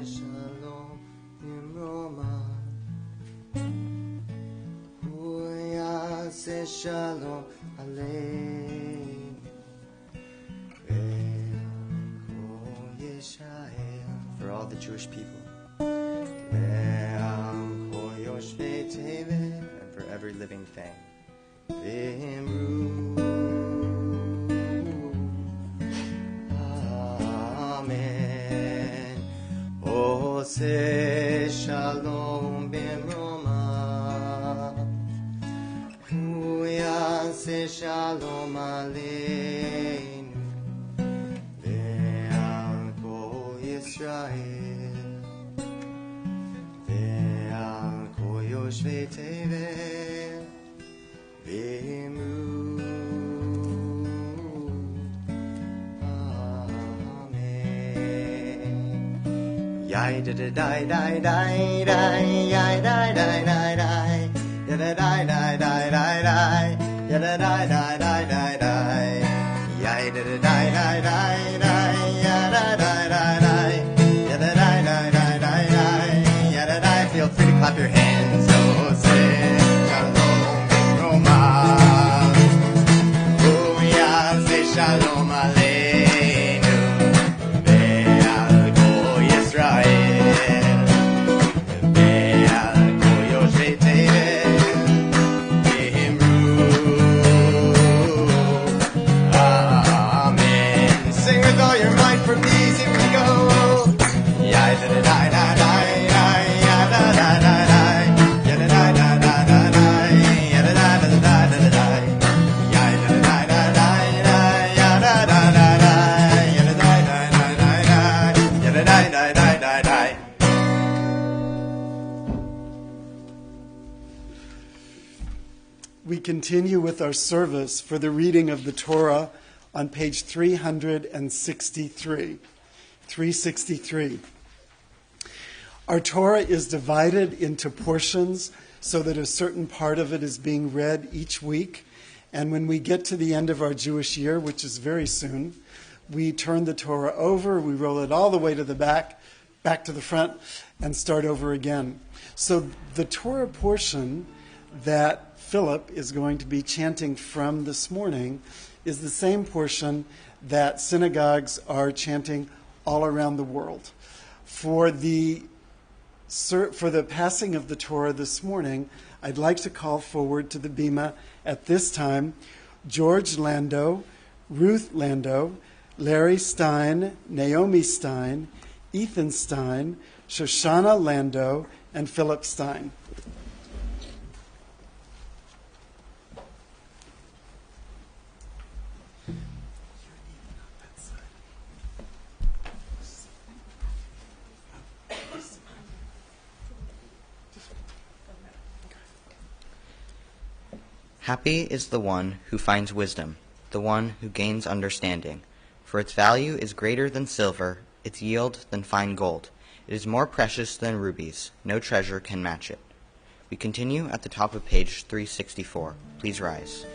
Shalom Nimroma, Huya se shalom aleinu, Ve'al Yisrael, for all the Jewish people, Ve'al kol yoshvei tevet, and for every living thing, V'imru, Amen. Ose shalom b'mroma, Huyase shalom aleinu, Ve'al kol Yisrael, Ve'al kol yoshvei tevet, V'imru. Yai da da da da da da, yai da da da da, ya da da da da da da, ya da da da da da da, yai da da da da da da, ya da da da da, ya da da da da da da, ya da da. Feel free to clap your hands. Oh, say shalom, Roma. Oh, yeah, say shalom, aleinu. Ve'al kol Yisrael, Ve'al kol yoshvei tevet, V'imru. Amen. Sing with all your might for peace. Here we go. Ya da da da da da, ya da da da da, ya da da da da da, ya da da da da da da, ya da da da da da, ya da da da da. continue with our service for the reading of the Torah on page 363. 363. Our Torah is divided into portions so that a certain part of it is being read each week. And when we get to the end of our Jewish year, which is very soon, we turn the Torah over, we roll it all the way to the back to the front, and start over again. So the Torah portion that Philip is going to be chanting from this morning is the same portion that synagogues are chanting all around the world. For the passing of the Torah this morning, I'd like to call forward to the bima at this time George Lando, Ruth Lando, Larry Stein, Naomi Stein, Ethan Stein, Shoshana Lando, and Philip Stein. Happy is the one who finds wisdom, the one who gains understanding. For its value is greater than silver, its yield than fine gold. It is more precious than rubies. No treasure can match it. We continue at the top of page 364. Please rise.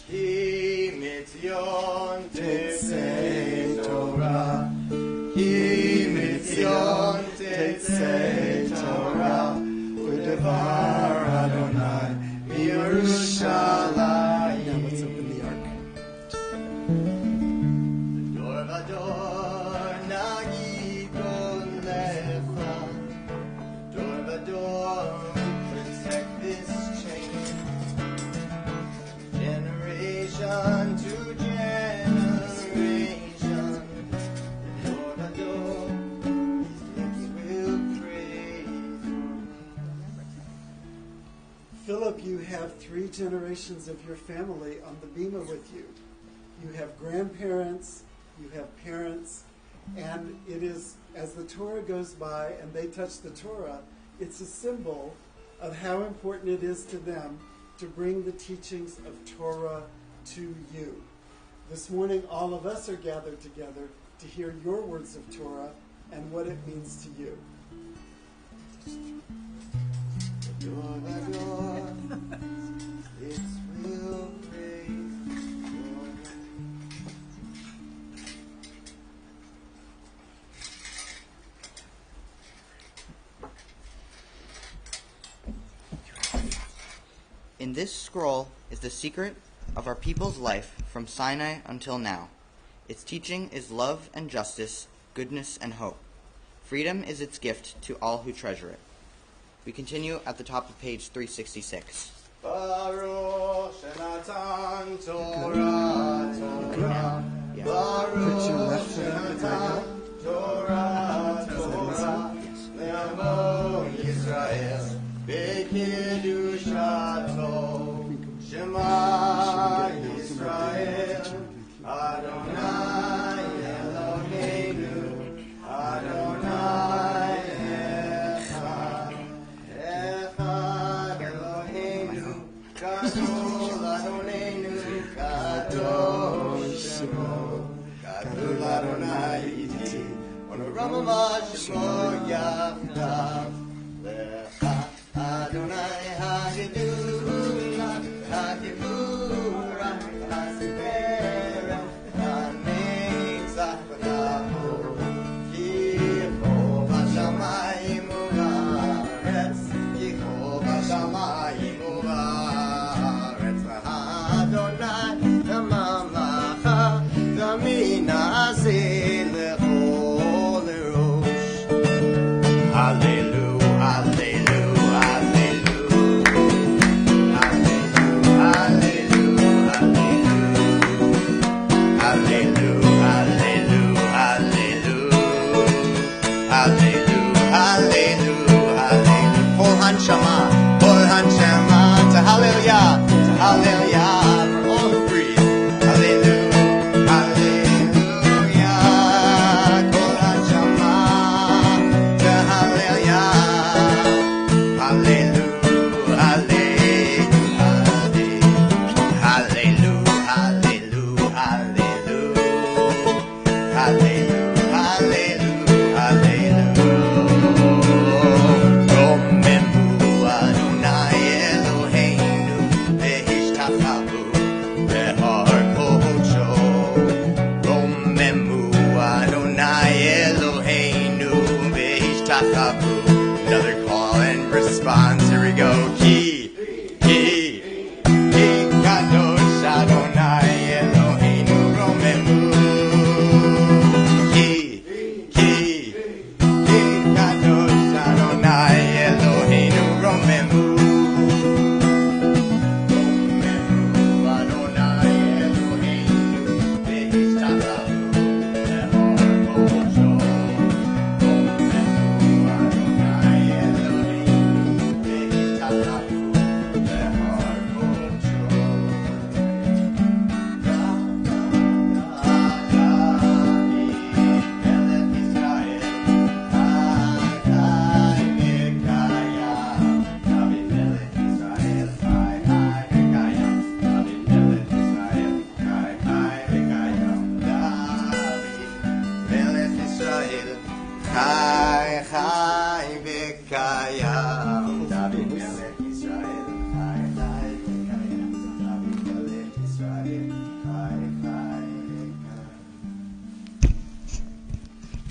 Ki mitzion tetzei Torah, Ki mitzion tetzei Torah, U'devar Adonai miYerushalayim. Now let's open the ark. Dor vador nagidon lecha, Dor vador protect this chain. Generation to generation, Dor vador, these lips will praise. Philip, you have 3 generations of your family on the bima with you. You have grandparents, you have parents, and it is, as the Torah goes by and they touch the Torah, it's a symbol of how important it is to them to bring the teachings of Torah to you. This morning, all of us are gathered together to hear your words of Torah and what it means to you. Dor vador, lips will praise your name. In this scroll is the secret of our people's life from Sinai until now. Its teaching is love and justice, goodness and hope. Freedom is its gift to all who treasure it. We continue at the top of page 366. Baruch Shenatan Torah, Torah. Yeah. Put your Baruch left foot up at my Shenatan Torah, Torah. Le'amo Yisrael, Bekedushato. Shema Yisrael, Adonai Eloheinu, Adonai Echad. Echad Eloheinu, Gadol Adonenu, Kadosh Shemo, Gadol Adonai Iti, Onoramama Shemo Yachdav, Lecha Adonai Hagedula, Hagedura, Hasipera, Hanetzach V'Tavo, Yehovah Shamayim U'Haaretz, Yehovah Shamayim U'Haaretz, Adonai Mamlacha, Zaminaseh Lechol Erosh. Hallelujah, hallelujah, hallelujah, hallelujah, hallelujah, hallelujah, hallelujah, hallelujah. Kol hanshama, to hallelujah, for all who breathe. Hallelujah, hallelujah.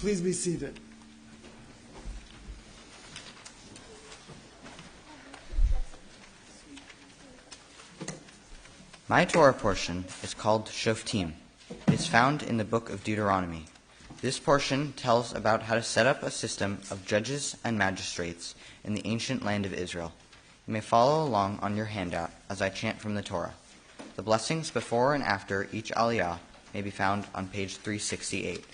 Please be seated. My Torah portion is called Shoftim. It is found in the book of Deuteronomy. This portion tells about how to set up a system of judges and magistrates in the ancient land of Israel. You may follow along on your handout as I chant from the Torah. The blessings before and after each aliyah may be found on page 368.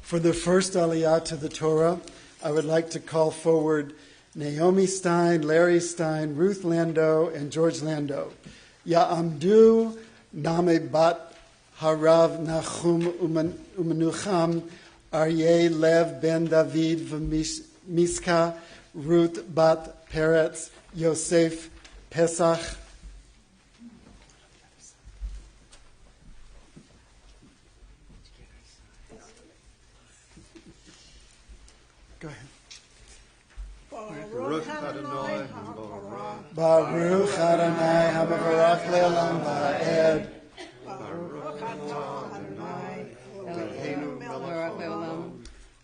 For the first aliyah to the Torah, I would like to call forward Naomi Stein, Larry Stein, Ruth Lando, and George Lando. Ya'amdu Name Bat Harav Nachum Umenucham Aryeh Lev Ben David V'Miska Ruth Bat Peretz Yosef Pesach. Go ahead. Baruch Adonai HaMavarach. Baruch Adonai HaMavarach Le'olam Va'ed. Baruch Adonai Eloheinu melech haolam.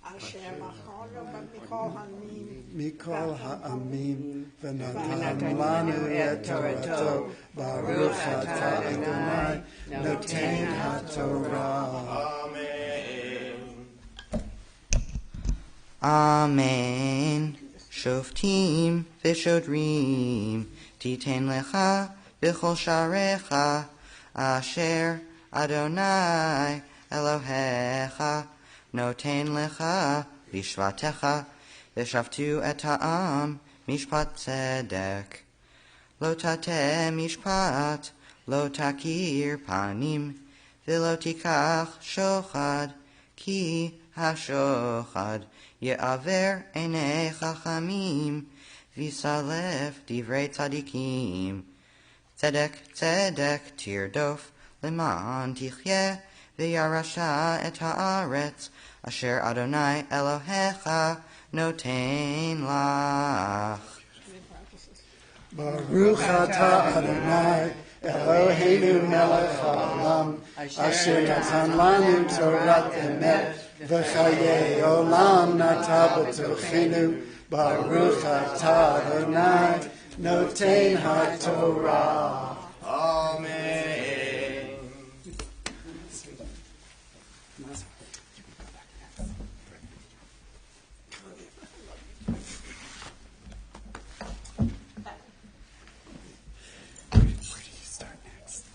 Asher b'charav b'mikol ha'amim. Mikol ha'amim v'natan lanu et Torato. Baruch atah Adonai noten ha'Torah. Amen. Shoftim v'shodrim titen lecha b'chol sharecha asher Adonai Elohecha noten lecha b'shvatecha v'shavtu et ha'am mishpat tzedek lo tateh mishpat lo takir panim v'lo tikach shochad ki hashochad Ye'aver enei chachamim, v'salef divrei tzadikim. Tzedek, tzedek, tirdof, leman tichyeh, v'yarasha et haaretz, asher Adonai Elohecha noten lach. Baruch atah Adonai Eloheinu melech haolam, asher natan lanu Torat emet, v'chayei olam nata b'tochenu. Baruch atah Adonai noten ha'Torah. Amen. Where do you start next?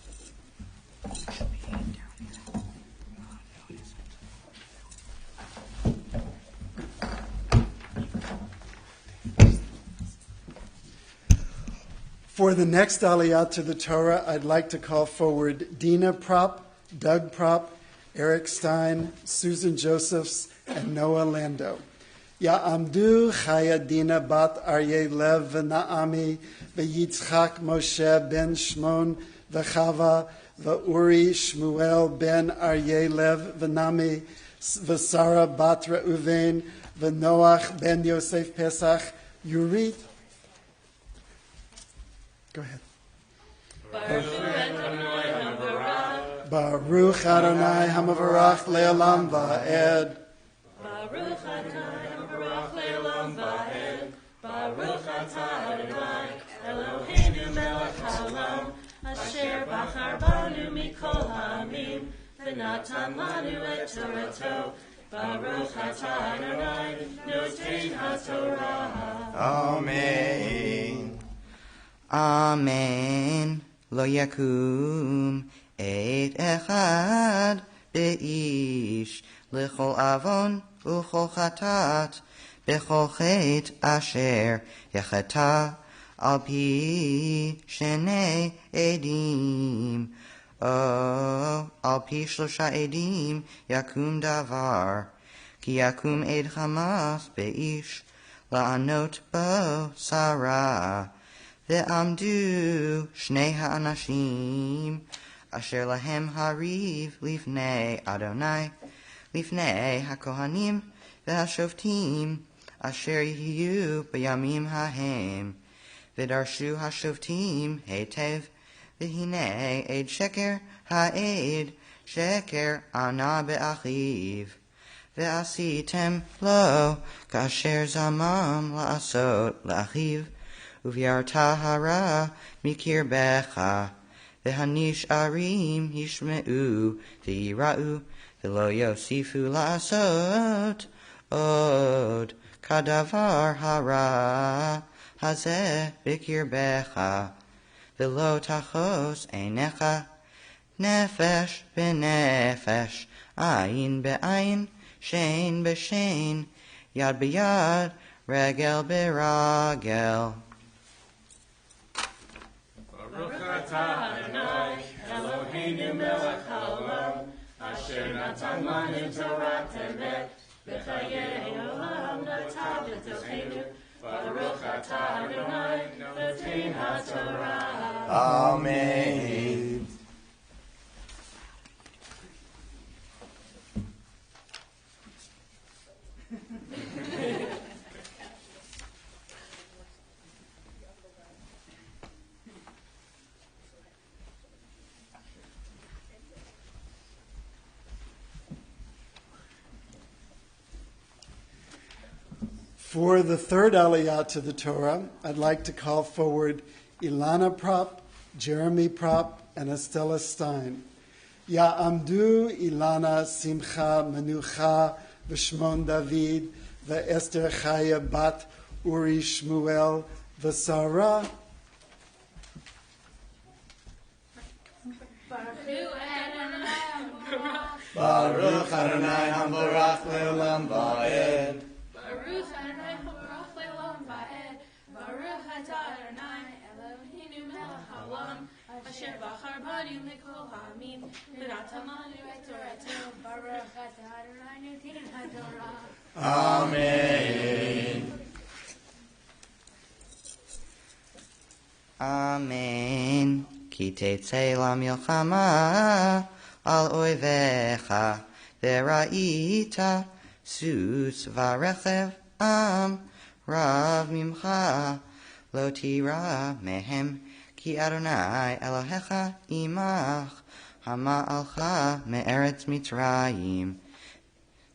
For the next aliyah to the Torah, I'd like to call forward Dina Prop, Doug Prop, Eric Stein, Susan Josephs, and Noah Lando. Ya'amdu Chaya Dina Bat Aryeh Lev V'Naami V'Yitzchak Moshe Ben Shmon V'Chava V'Uri Shmuel Ben Aryeh Lev V'Naami V'Sara Bat Reuven V'Noach Ben Yosef Pesach. You read. Go ahead. Baruch Adonai HaMavarach Le'olam Va'ed. Baruch Adonai HaMavarach Le'olam Va'ed. Baruch atah Adonai Eloheinu melech haolam, asher bachar banu mikol ha'amim, v'natan lanu et Torato. Baruch atah Adonai noten ha'Torah. Amen. Amen. Lo yakum et echad beish lechol avon uchol chatat bechol chet asher yachata al pi shenei edim. Oh, al pi shlosha edim yakum davar ki yakum ed hamas beish la'anot bo sarah. Ve'amdu shnei ha'anashim asher lahem hariv lifnei Adonai lifnei hakohanim והשופטים אשר יהיו בימים ההם, ודרשו השופטים היטב, והנה עד שקר העד שקר ענה באחיו, ועשיתם לו כאשר זמם לעשות לאחיו, וביארת הרע מקרבך, והנשארים ישמעו ויראו, ולא יוסיפו לעשות עוד כדבר הרע הזה בקרבך, ולא תחוס עיניך נפש בנפש, עין בעין, שן בשן, יד ביד, רגל ברגל. ברוך אתה אדוני אלוהינו מלך העולם, אשר נתן לנו תורת אמת, וחיי עולם נטע בתוכנו. ברוך אתה אדוני נותן התורה. אמן. For the third Aliyah to the Torah, I'd like to call forward Ilana Prop, Jeremy Prop, and Estella Stein. Ya'amdu Ilana Simcha Menucha V'Shmon David V'Esther Chaya Bat Uri Shmuel V'Sara. Baruch Adonai Hamborach Leolam Va'ed. Baruch Adonai Habarach Le'olam Va'ed. Baruch Atah Adonai Eloheinu Melech Haolam, Asher Bachar Banu Mikol Ha'amin, V'natan Lanu et Torato. Baruch Atah Adonai Noten HaTorah. Amen. Amen. Ki tetzei lamilchama al oivecha, v'ra'ita sus v'rechev am rav mimcha, lo tira mehem, ki Adonai Elohecha imach, hama'alcha me'eretz Mitzrayim,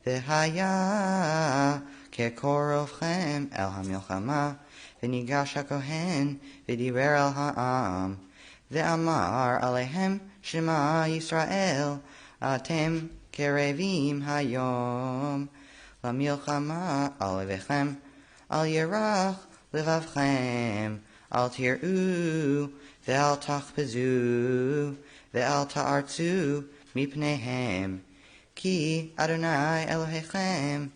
v'haya kekorovchem el hamilchama, v'nigash hakohen v'diber el ha'am, ve'amar alehem Shema Yisrael, atem kerevim hayom, lamilchama al levechem, al yerach levavchem, al tir'u, ve'al tachpezu, ve'al ta'artzu mipnehem, ki Adonai Elohechem,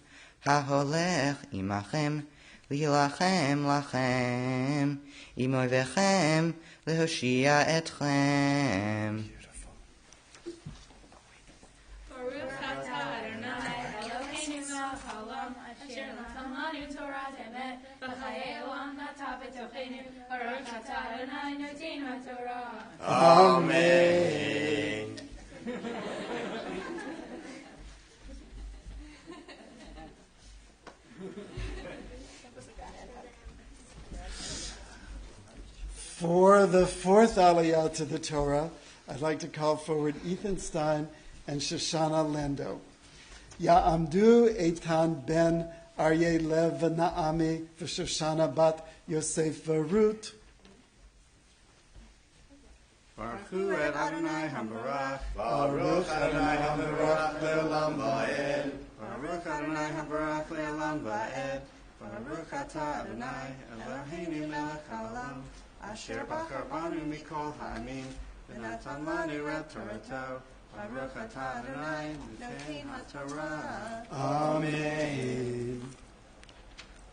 haholech imachem, lihilachem lachem, imoivechem, lehoshia etchem. Baruch atah Adonai Eloheinu melech haolam, asher natan lanu torat emet, v'chayei olam nata b'tochenu. Baruch atah Adonai noten haTorah. Amen. For the fourth Aliyah to the Torah, I'd like to call forward Ethan Stein and Shoshana Lando. Ya'amdu Eitan ben Aryeh Lev v'Naami v'Shoshana bat Yosef v'Rut. Baruch Adonai Hamborach. Baruch Adonai Hamborach Leolam Va'ed. Baruch Adonai Hamborach Leolam Va'ed. Baruch Atah Adonai Eloheinu Melech Haolam, Asher Bachar Banu Mikol Ha'amin, V'natan Lanu et Torato. Baruch Atah Adonai Noten HaTorah. Amen.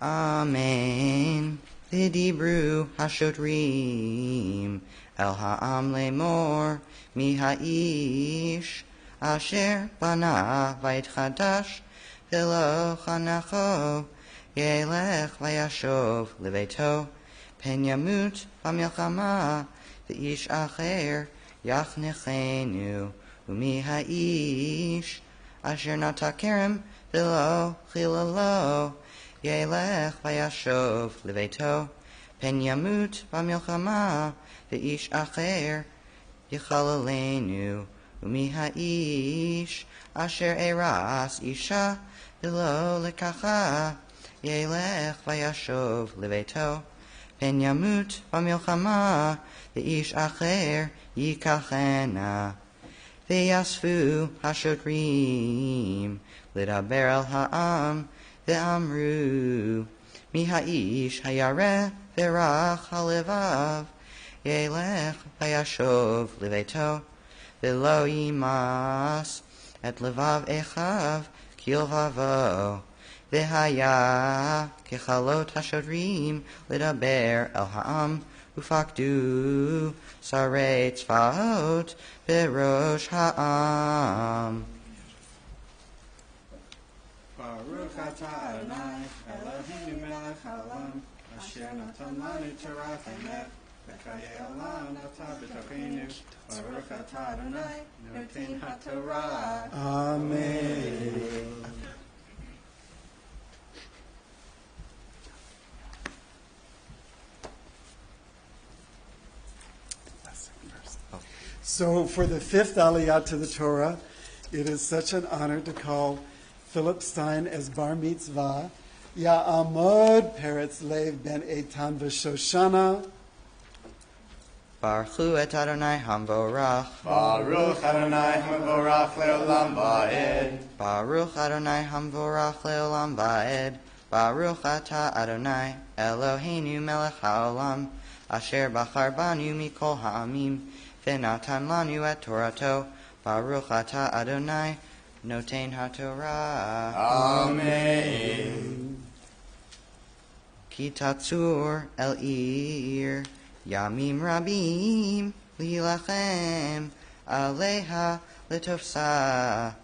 Amen. V'dibru hashotrim el ha'am lemor mi ha'ish asher bana vayit chadash v'lo chanacho ילך וישוב לביתו, פן ימות במלחמה, ואיש אחר יחנכנו, ומי האיש אשר נטע כרם v'lo chilalo, ילך וישוב לביתו, פן ימות במלחמה, ואיש אחר יכללנו, ומי האיש אשר ארס אישה ולא לקחה, ילך וישוב לביתו, פן ימות במלחמה, ואיש אחר ייקחנה. ויאספו השוטרים לדבר אל העם, ואמרו, מי האיש הירא ורך הלבב, ילך וישוב לביתו, ולא ימס את לבב אחיו כלבבו. והיה ככלות השוטרים לדבר אל העם, ופקדו שרי צבאות בראש העם. Baruch atah Adonai, Eloheinu melech haolam, asher natan lanu Torah emet, v'chayei olam natan b'tocheinu. Baruch atah Adonai, noten haTorah. Amen. So for the fifth Aliyah to the Torah, it is such an honor to call Philip Stein as bar mitzvah. Ya'amod Peretz Lev ben Eitan v'Shoshana. Baruch et Adonai Hamvorach. Baruch Adonai Hamvorach le'olam va'ed. Baruch Adonai Hamvorach le'olam va'ed. Baruch atah Adonai Eloheinu melech haolam, asher bachar banu mikol ha'amim, v'natan lanu et Torato. Baruch atah Adonai noten haTorah. Amen. Ki tatzur el ir yamim rabim lilachem aleha letofsa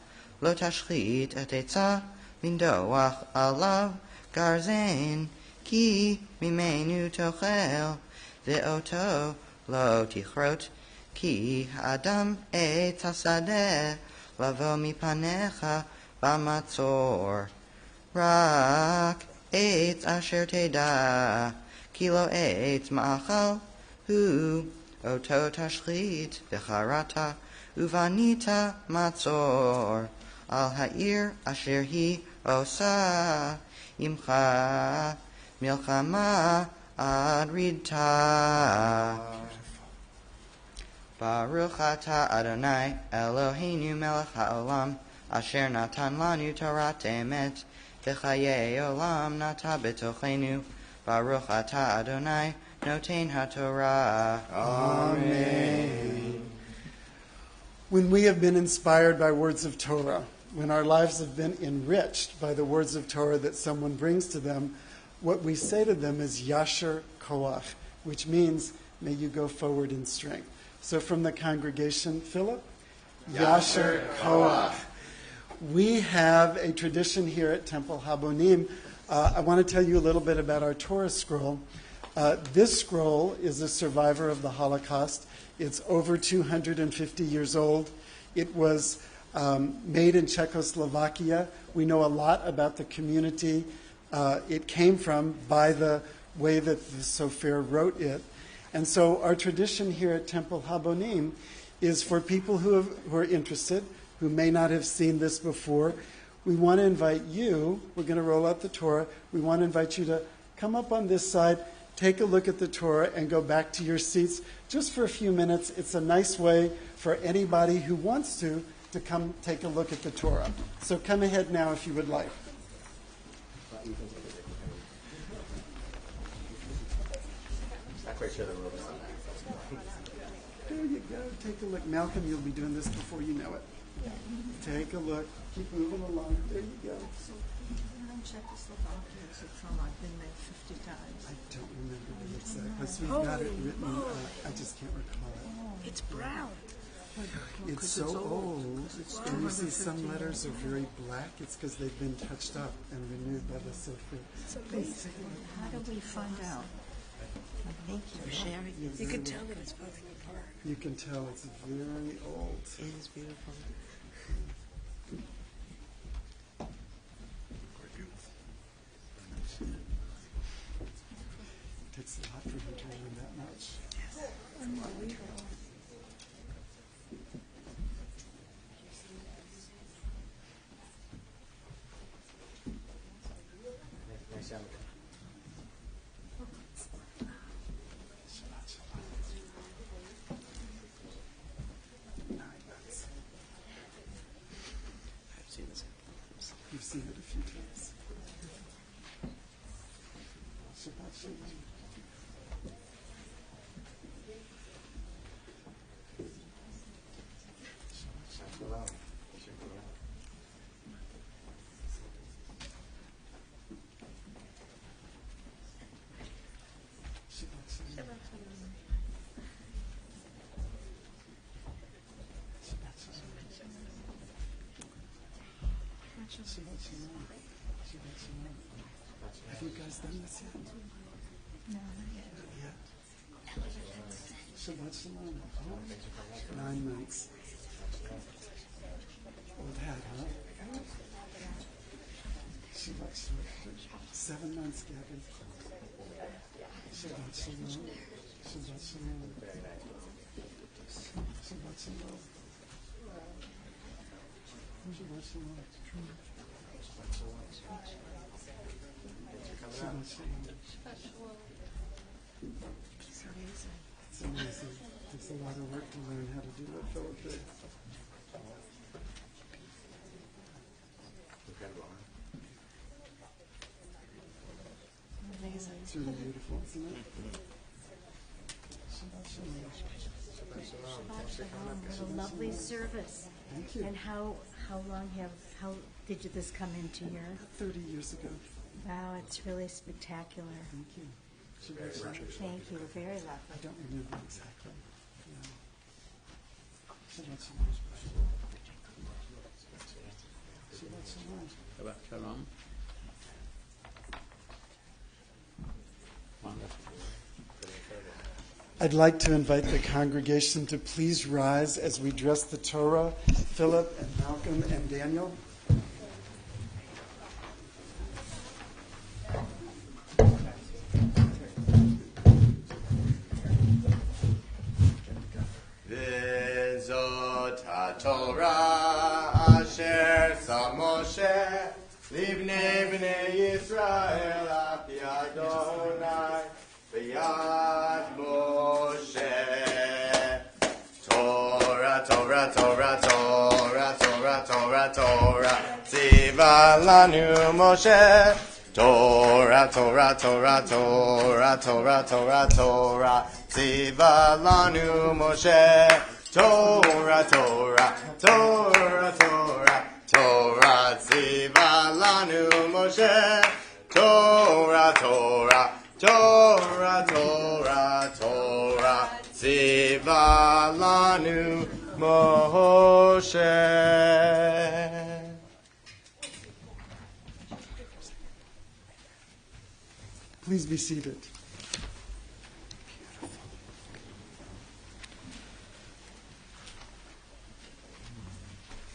lo tashchit et etza lindoach alav garzen ki mimenu tochel ve'oto lo tichrot ki adam et hasadeh lavo mipanecha bamatzor rak eitz asher teda ki lo eitz ma'achal hu oto tashchit v'charata uvanita matzor al ha'ir asher hi osa imcha milchama ad ridta. Baruch atah Adonai Eloheinu melech haolam, asher natan lanu Torat emet, v'chayei olam nata b'tochenu. Baruch atah Adonai noten haTorah. Amen. When we have been inspired by words of Torah, when our lives have been enriched by the words of Torah that someone brings to them, what we say to them is Yasher Koach, which means, may you go forward in strength. So from the congregation, Philip? Yasher Koach. We have a tradition here at Temple Habonim. I want to tell you a little bit about our Torah scroll. This scroll is a survivor of the Holocaust. It's over 250 years old. It was made in Czechoslovakia. We know a lot about the community it came from by the way that the Sofer wrote it. And so our tradition here at Temple Habonim is for people who are interested, who may not have seen this before. We want to invite you, we're going to roll out the Torah, we want to invite you to come up on this side, take a look at the Torah, and go back to your seats just for a few minutes. It's a nice way for anybody who wants to come take a look at the Torah. So come ahead now if you would like. There you go. Take a look. Malcolm, you'll be doing this before you know it. Take a look. Keep moving along. There you go. Czechoslovakia is a film I've been there 50 times. I don't remember the exact, because we've got it written. I just can't recall it. It's brown. It's so old. And you see some letters are very black. It's because they've been touched up and renewed by the Sofer. It's amazing. How do we find out? Thank you for sharing. You can tell that it's falling apart. You can tell it's very old. It is beautiful. few times. Shabbat shalom. Shalom. Shabbat shalom. Shabbat shalom. Shabbat shalom. Have you guys done this yet? No, not yet. Not yet. Shabbat shalom. Oh, 9 months. Old hat, huh? Shabbat shalom. 7 months, Gabby. Shabbat shalom. Shabbat shalom. Shabbat shalom. Shabbat shalom. Shabbat shalom. It's amazing. It's a lot of work to learn how to do what Philip did. Amazing. It's really beautiful, isn't it? Shabbat shalom. Shabbat shalom. What a lovely service. Thank you. And how did this come into your? 30 years ago. Wow, it's really spectacular. Thank you. Shabbat shalom. Thank you. Very I lovely. don't remember exactly. Yeah. Shabbat shalom. Shabbat shalom. Shabbat shalom. I'd like to invite the congregation to please rise as we dress the Torah, Philip and Malcolm and Daniel. V'zot HaTorah asher sam Moshe livnei bnei Yisrael api Adonai v'yad Moshe. Torah, Torah, Torah, Torah, Torah, Torah, Torah, tziva lanu Moshe. Torah, Torah, Torah, Torah, Torah, Torah, Torah, tziva lanu Moshe. Torah, Torah, Torah, Torah, Torah, tziva lanu Moshe. Torah, Torah, Torah, Torah, Torah, tziva lanu Moshe. Please be seated.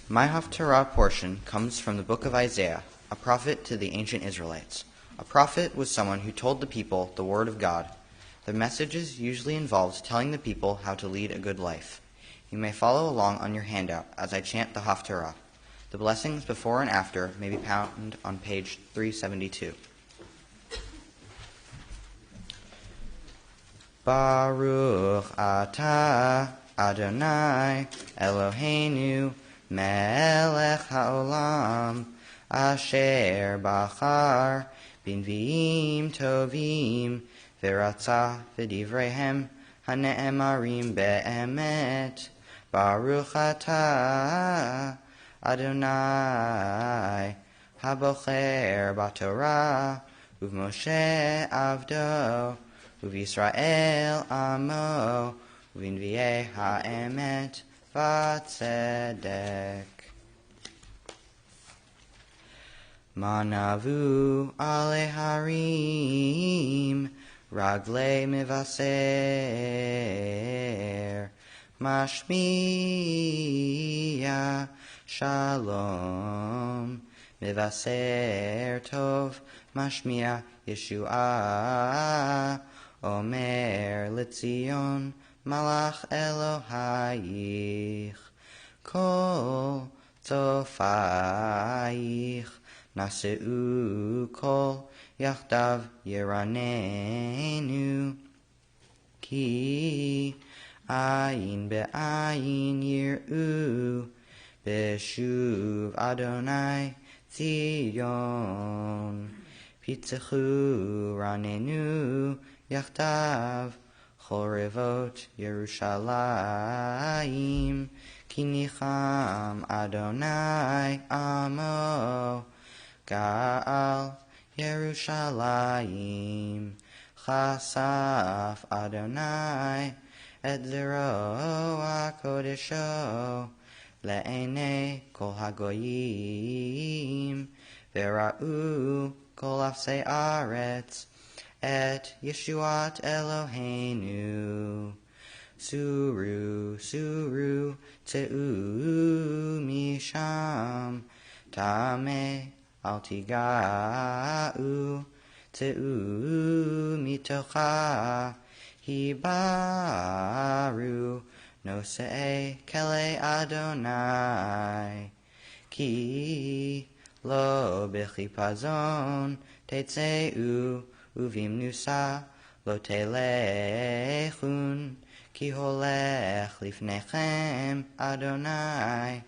My Haftarah portion comes from the book of Isaiah, a prophet to the ancient Israelites. A prophet was someone who told the people the word of God. The messages usually involved telling the people how to lead a good life. You may follow along on your handout as I chant the Haftarah. The blessings before and after may be found on page 372. Baruch atah Adonai Eloheinu melech haolam asher bachar b'nviim tovim v'ratzah v'divreihem hane'emarim be'emet. Baruch atah Adonai habocher b'Torah uv'Moshe avdo Uv-Yisrael amo, uv-Nvi'eh ha'emet v'tzedek. Manavu ale harim, ragle mevaser, mashmiya shalom, mevaser tov, mashmiya Yeshua. Omer Litzion Malach Elohayich Kol Tzofayich Naseu Kol Yachdav Yeranenu Ki Ayin Be'ayin Yir'u Beshuv Adonai Zion. Pitzechu ranenu yachtav, chorevot Yerushalayim, ki nicham Adonai amo, Gaal Yerushalayim, chasaf Adonai, et zero HaKodesho, le'enei kol hagoyim, vera'u kol afsei aretz, et Yeshuat Eloheinu. Suru, suru, te'u misham, Tameh al tiga'u, te'u mitocha, Hibaru, nosei kele Adonai, ki lo bechipazon tetzeu, uvimnusa lo telechun, ki holech lifnechem Adonai,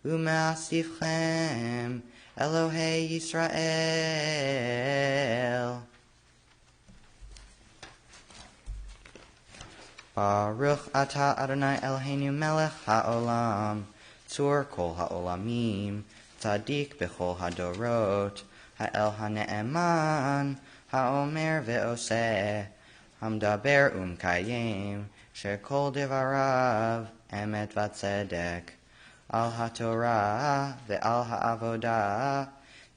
umeasifchem Elohei Yisrael. Baruch atah Adonai Eloheinu melech haolam, tzur kol haolamim, tzadik bechol hadorot, ha'el hane'eman, ha'omer ve'oseh, hamdaber kayem, shekol devarav, emet v'tzedek, al haTorah ve'al ha'avodah,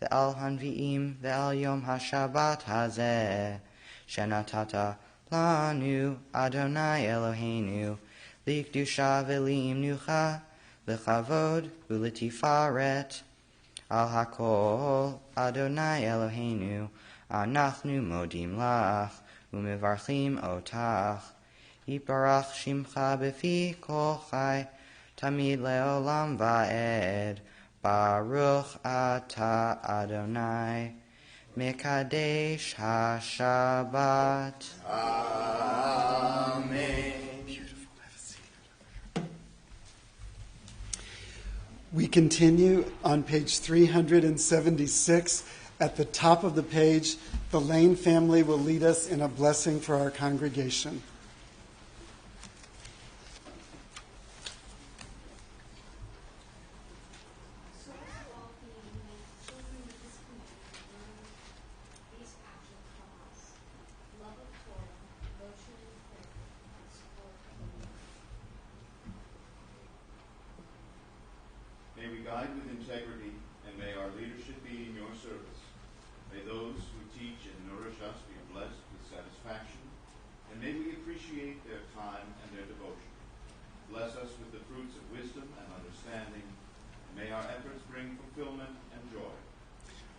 ve'al hanvi'im ve'al yom ha'shabbat hazeh, shenatata lanu Adonai Eloheinu, likdusha ve'limnucha, lechavod u'letifaret, al hakol Adonai Eloheinu, anachnu modim lach, u'mevarchim otach, yiparach shimcha befi kol chai, tamid leolam va'ed, Baruch atah Adonai, Mekadesh HaShabbat. Amen. Beautiful. Have a seat. We continue on page 376. At the top of the page, the Lane family will lead us in a blessing for our congregation. May we guide with integrity, and may our leadership be in your service. May those who teach and nourish us be blessed with satisfaction, and may we appreciate their time and their devotion. Bless us with the fruits of wisdom and understanding, and may our efforts bring fulfillment and joy.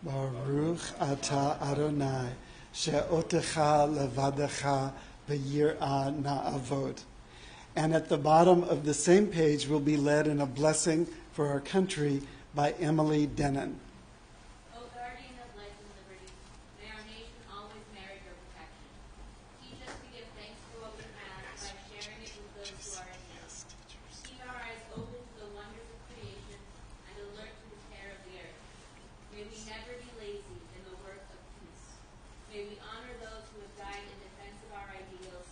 Baruch atah Adonai, she'otecha levadecha b'yir'ah na'avod. And at the bottom of the same page, we'll be led in a blessing for our country by Emily Denon. O guardian of life and liberty, may our nation always merit your protection. Teach us to give thanks for what we have by sharing it with those who are in need. Keep our eyes open to the wonders of creation and alert to the care of the earth. May we never be lazy in the work of peace. May we honor those who have died in defense of our ideals.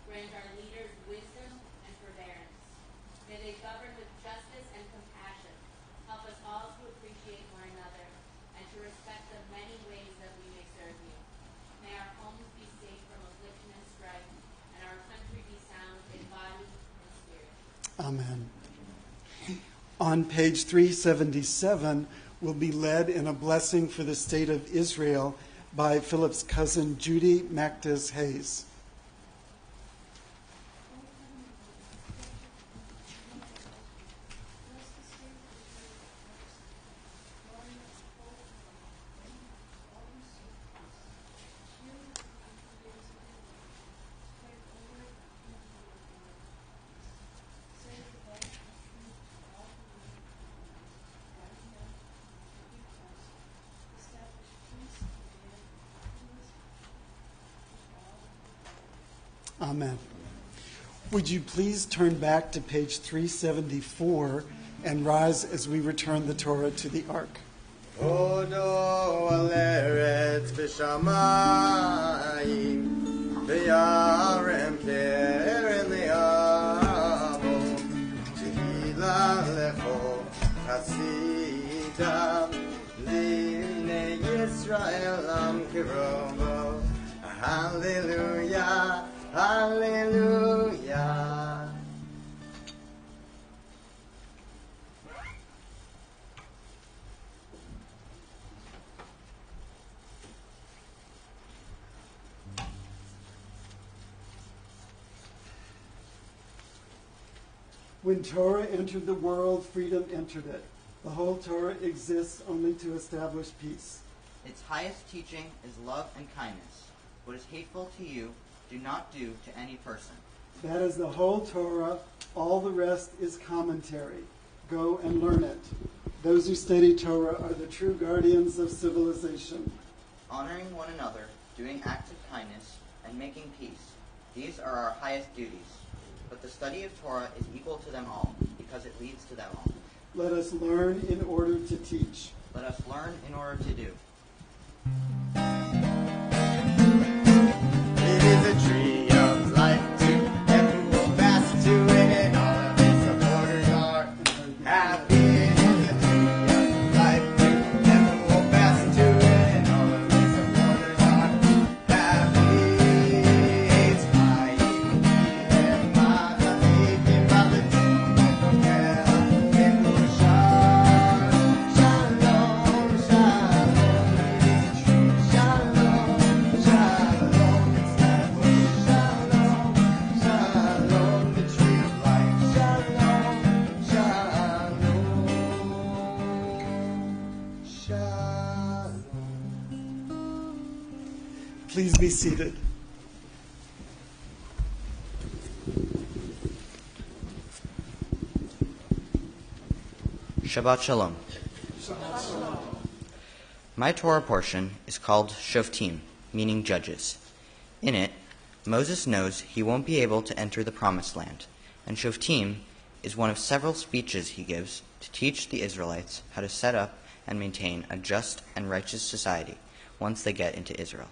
Grant our leaders wisdom and forbearance. May they govern with justice and compassion. Help us all to appreciate one another and to respect the many ways that we may serve you. May our homes be safe from affliction and strife, and our country be sound in body and spirit. Amen. On page 377, we'll be led in a blessing for the state of Israel by Philip's cousin Judy Mactis Hayes. Amen. Would you please turn back to page 374 and rise as we return the Torah to the ark? Kodo al eretz v'shamayim v'yarem keren le'amo tehila lecho chasidam livnei Yisrael am kirovo. Hallelujah, hallelujah. When Torah entered the world, freedom entered it. The whole Torah exists only to establish peace. Its highest teaching is love and kindness. What is hateful to you, do not do to any person. That is the whole Torah. All the rest is commentary. Go and learn it. Those who study Torah are the true guardians of civilization. Honoring one another, doing acts of kindness, and making peace. These are our highest duties. But the study of Torah is equal to them all, because it leads to them all. Let us learn in order to teach. Let us learn in order to do. It is a tree of life to everyone will pass to it, and all of its supporters are happy. It is a tree of life to everyone will pass to it, and all of its supporters are happy. It's my and my thinking about the tree and shalom, shalom, shalom. It is a tree, shalom, shalom. It's not a bush, shalom, shalom. The tree of life, shalom, shalom, shalom. Please be seated. Shabbat Shalom. My Torah portion is called Shoftim, meaning judges. In it, Moses knows he won't be able to enter the Promised Land, and Shoftim is one of several speeches he gives to teach the Israelites how to set up and maintain a just and righteous society once they get into Israel.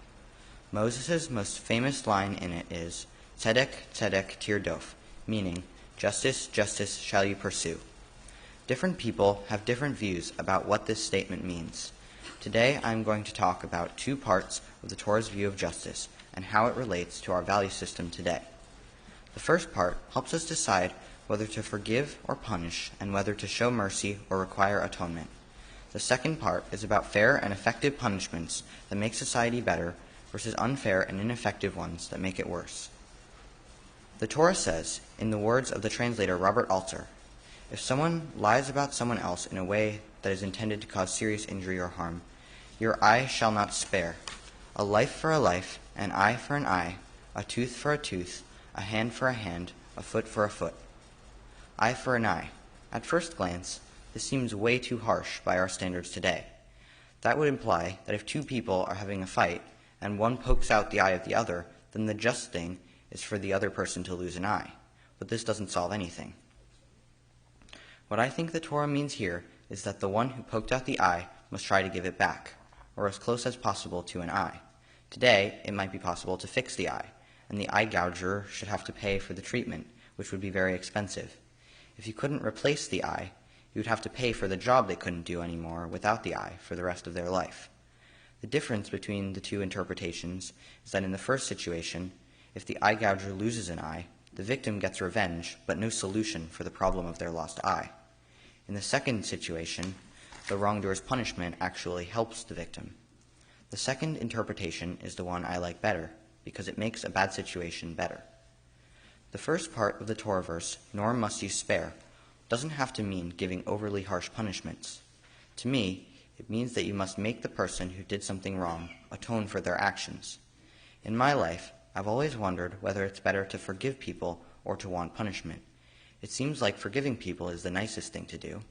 Moses' most famous line in it is, Tzedek, Tzedek tirdof, meaning, justice, justice shall you pursue. Different people have different views about what this statement means. Today I am going to talk about two parts of the Torah's view of justice and how it relates to our value system today. The first part helps us decide whether to forgive or punish and whether to show mercy or require atonement. The second part is about fair and effective punishments that make society better versus unfair and ineffective ones that make it worse. The Torah says, in the words of the translator Robert Alter, if someone lies about someone else in a way that is intended to cause serious injury or harm, your eye shall not spare. A life for a life, an eye for an eye, a tooth for a tooth, a hand for a hand, a foot for a foot. Eye for an eye. At first glance, this seems way too harsh by our standards today. That would imply that if two people are having a fight and one pokes out the eye of the other, then the just thing is for the other person to lose an eye. But this doesn't solve anything. What I think the Torah means here is that the one who poked out the eye must try to give it back, or as close as possible to an eye. Today, it might be possible to fix the eye, and the eye gouger should have to pay for the treatment, which would be very expensive. If you couldn't replace the eye, you would have to pay for the job they couldn't do anymore without the eye for the rest of their life. The difference between the two interpretations is that in the first situation, if the eye gouger loses an eye, the victim gets revenge, but no solution for the problem of their lost eye. In the second situation, the wrongdoer's punishment actually helps the victim. The second interpretation is the one I like better, because it makes a bad situation better. The first part of the Torah verse, nor must you spare, doesn't have to mean giving overly harsh punishments. To me, it means that you must make the person who did something wrong atone for their actions. In my life, I've always wondered whether it's better to forgive people or to want punishment. It seems like forgiving people is the nicest thing to do.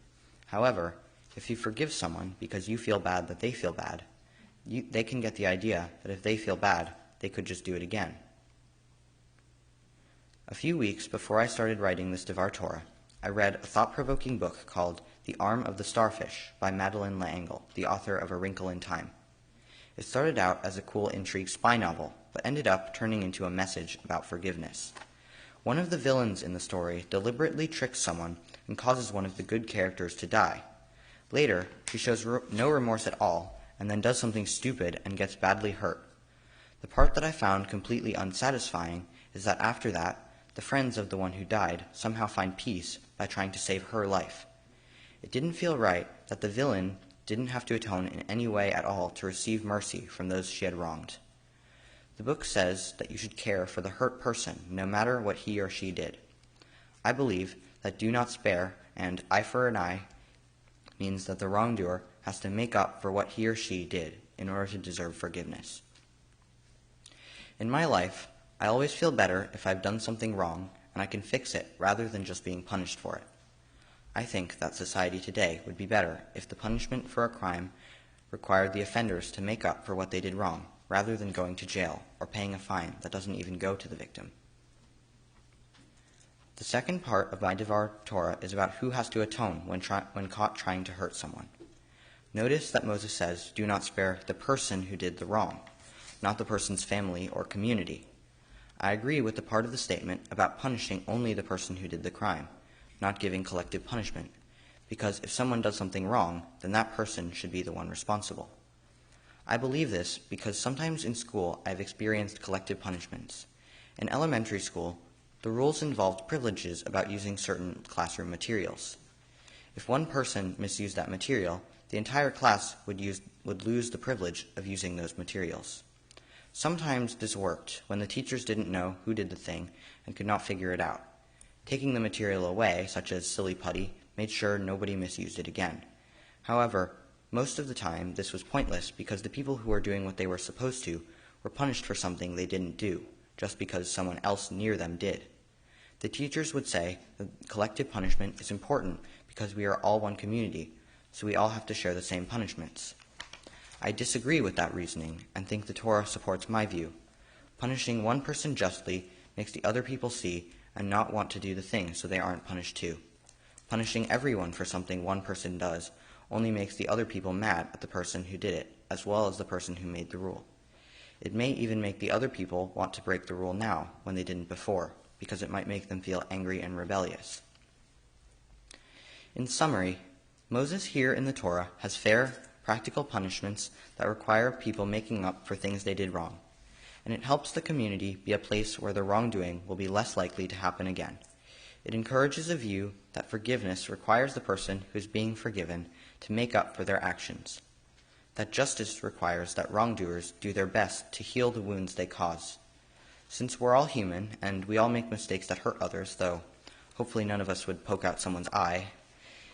However, if you forgive someone because you feel bad that they feel bad, they can get the idea that if they feel bad, they could just do it again. A few weeks before I started writing this Devar Torah, I read a thought-provoking book called The Arm of the Starfish by Madeleine L'Engle, the author of A Wrinkle in Time. It started out as a cool intrigue spy novel, but ended up turning into a message about forgiveness. One of the villains in the story deliberately tricks someone and causes one of the good characters to die. Later, she shows no remorse at all, and then does something stupid and gets badly hurt. The part that I found completely unsatisfying is that after that, the friends of the one who died somehow find peace by trying to save her life. It didn't feel right that the villain didn't have to atone in any way at all to receive mercy from those she had wronged. The book says that you should care for the hurt person no matter what he or she did. I believe that do not spare and eye for an eye means that the wrongdoer has to make up for what he or she did in order to deserve forgiveness. In my life, I always feel better if I've done something wrong and I can fix it rather than just being punished for it. I think that society today would be better if the punishment for a crime required the offenders to make up for what they did wrong, rather than going to jail or paying a fine that doesn't even go to the victim. The second part of my Devar Torah is about who has to atone when caught trying to hurt someone. Notice that Moses says, do not spare the person who did the wrong, not the person's family or community. I agree with the part of the statement about punishing only the person who did the crime, not giving collective punishment, because if someone does something wrong, then that person should be the one responsible. I believe this because sometimes in school I've experienced collective punishments. In elementary school, the rules involved privileges about using certain classroom materials. If one person misused that material, the entire class would lose the privilege of using those materials. Sometimes this worked when the teachers didn't know who did the thing and could not figure it out. Taking the material away, such as silly putty, made sure nobody misused it again. However, most of the time this was pointless because the people who were doing what they were supposed to were punished for something they didn't do, just because someone else near them did. The teachers would say that collective punishment is important because we are all one community, so we all have to share the same punishments. I disagree with that reasoning and think the Torah supports my view. Punishing one person justly makes the other people see and not want to do the thing so they aren't punished too. Punishing everyone for something one person does only makes the other people mad at the person who did it, as well as the person who made the rule. It may even make the other people want to break the rule now when they didn't before, because it might make them feel angry and rebellious. In summary, Moses here in the Torah has fair, practical punishments that require people making up for things they did wrong, and it helps the community be a place where the wrongdoing will be less likely to happen again. It encourages a view that forgiveness requires the person who is being forgiven to make up for their actions, that justice requires that wrongdoers do their best to heal the wounds they cause. Since we're all human, and we all make mistakes that hurt others, though hopefully none of us would poke out someone's eye,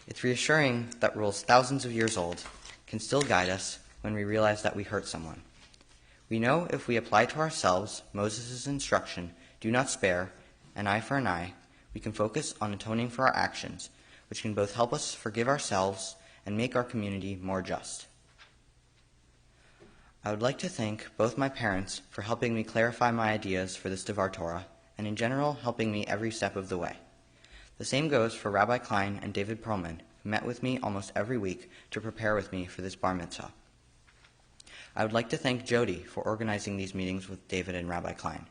it's reassuring that rules thousands of years old can still guide us when we realize that we hurt someone. We know if we apply to ourselves Moses' instruction, do not spare, an eye for an eye, we can focus on atoning for our actions, which can both help us forgive ourselves and make our community more just. I would like to thank both my parents for helping me clarify my ideas for this Devar Torah, and in general helping me every step of the way. The same goes for Rabbi Klein and David Perlman, who met with me almost every week to prepare with me for this bar mitzvah. I would like to thank Jody for organizing these meetings with David and Rabbi Klein.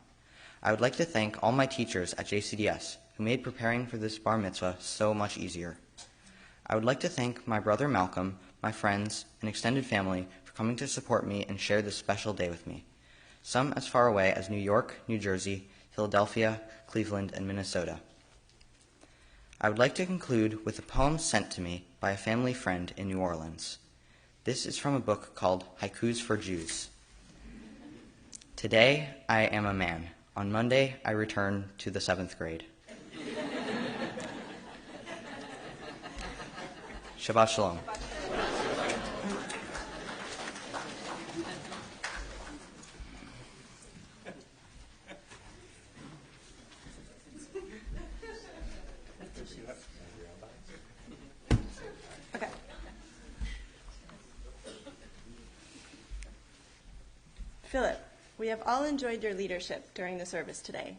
I would like to thank all my teachers at JCDS who made preparing for this bar mitzvah so much easier. I would like to thank my brother Malcolm, my friends, and extended family for coming to support me and share this special day with me, some as far away as New York, New Jersey, Philadelphia, Cleveland, and Minnesota. I would like to conclude with a poem sent to me by a family friend in New Orleans. This is from a book called Haikus for Jews. Today, I am a man. On Monday, I return to the 7th grade. Shabbat Shalom. Okay. Philip, we have all enjoyed your leadership during the service today.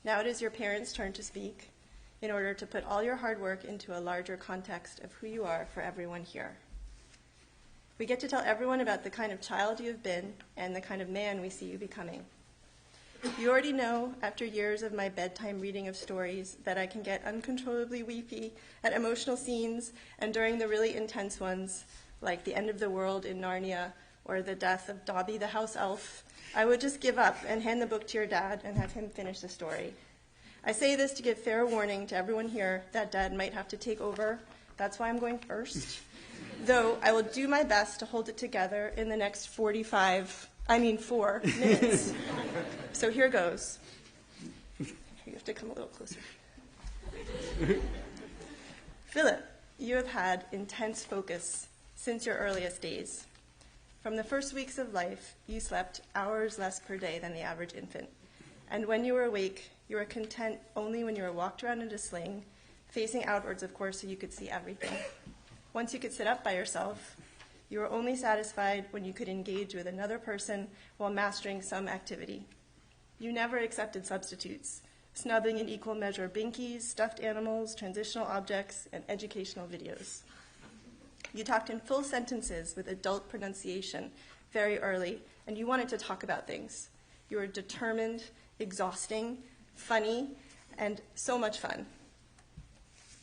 Now it is your parents' turn to speak. in order to put all your hard work into a larger context of who you are for everyone here. We get to tell everyone about the kind of child you have been and the kind of man we see you becoming. You already know, after years of my bedtime reading of stories, that I can get uncontrollably weepy at emotional scenes, and during the really intense ones, like the end of the world in Narnia or the death of Dobby the house elf, I would just give up and hand the book to your dad and have him finish the story. I say this to give fair warning to everyone here that Dad might have to take over. That's why I'm going first. Though I will do my best to hold it together in the next 4 minutes. So here goes. You have to come a little closer. Philip, you have had intense focus since your earliest days. From the first weeks of life, you slept hours less per day than the average infant. And when you were awake, you were content only when you were walked around in a sling, facing outwards, of course, so you could see everything. Once you could sit up by yourself, you were only satisfied when you could engage with another person while mastering some activity. You never accepted substitutes, snubbing in equal measure binkies, stuffed animals, transitional objects, and educational videos. You talked in full sentences with adult pronunciation very early, and you wanted to talk about things. You were determined, exhausting, funny, and so much fun.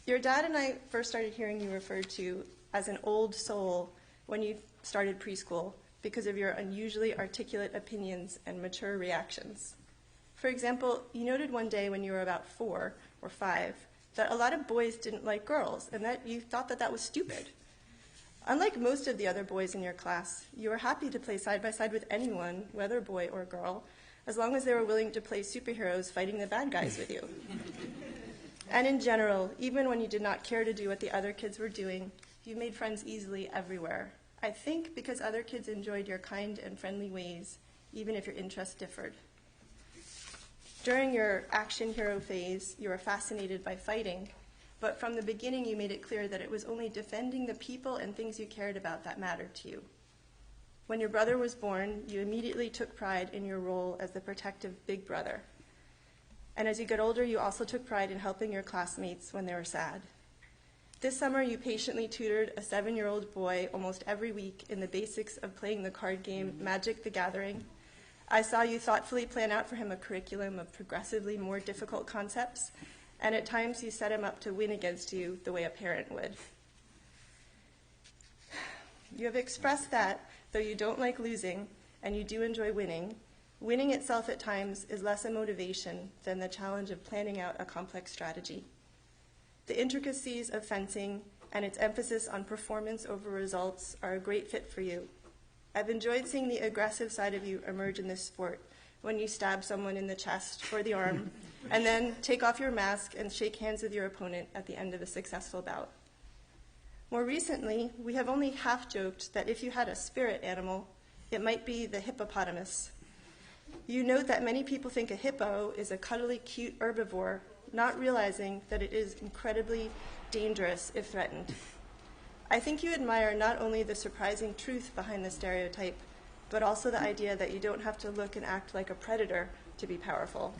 Your dad and I first started hearing you referred to as an old soul when you started preschool because of your unusually articulate opinions and mature reactions. For example, you noted one day when you were about 4 or 5 that a lot of boys didn't like girls and that you thought that was stupid. Unlike most of the other boys in your class, you were happy to play side by side with anyone, whether boy or girl, as long as they were willing to play superheroes fighting the bad guys with you. And in general, even when you did not care to do what the other kids were doing, you made friends easily everywhere. I think because other kids enjoyed your kind and friendly ways, even if your interests differed. During your action hero phase, you were fascinated by fighting, but from the beginning you made it clear that it was only defending the people and things you cared about that mattered to you. When your brother was born, you immediately took pride in your role as the protective big brother. And as you got older, you also took pride in helping your classmates when they were sad. This summer, you patiently tutored a 7-year-old boy almost every week in the basics of playing the card game Magic the Gathering. I saw you thoughtfully plan out for him a curriculum of progressively more difficult concepts, and at times you set him up to win against you the way a parent would. You have expressed that, though you don't like losing, and you do enjoy winning, winning itself at times is less a motivation than the challenge of planning out a complex strategy. The intricacies of fencing and its emphasis on performance over results are a great fit for you. I've enjoyed seeing the aggressive side of you emerge in this sport when you stab someone in the chest or the arm, and then take off your mask and shake hands with your opponent at the end of a successful bout. More recently, we have only half joked that if you had a spirit animal, it might be the hippopotamus. You note that many people think a hippo is a cuddly, cute herbivore, not realizing that it is incredibly dangerous if threatened. I think you admire not only the surprising truth behind the stereotype, but also the idea that you don't have to look and act like a predator to be powerful.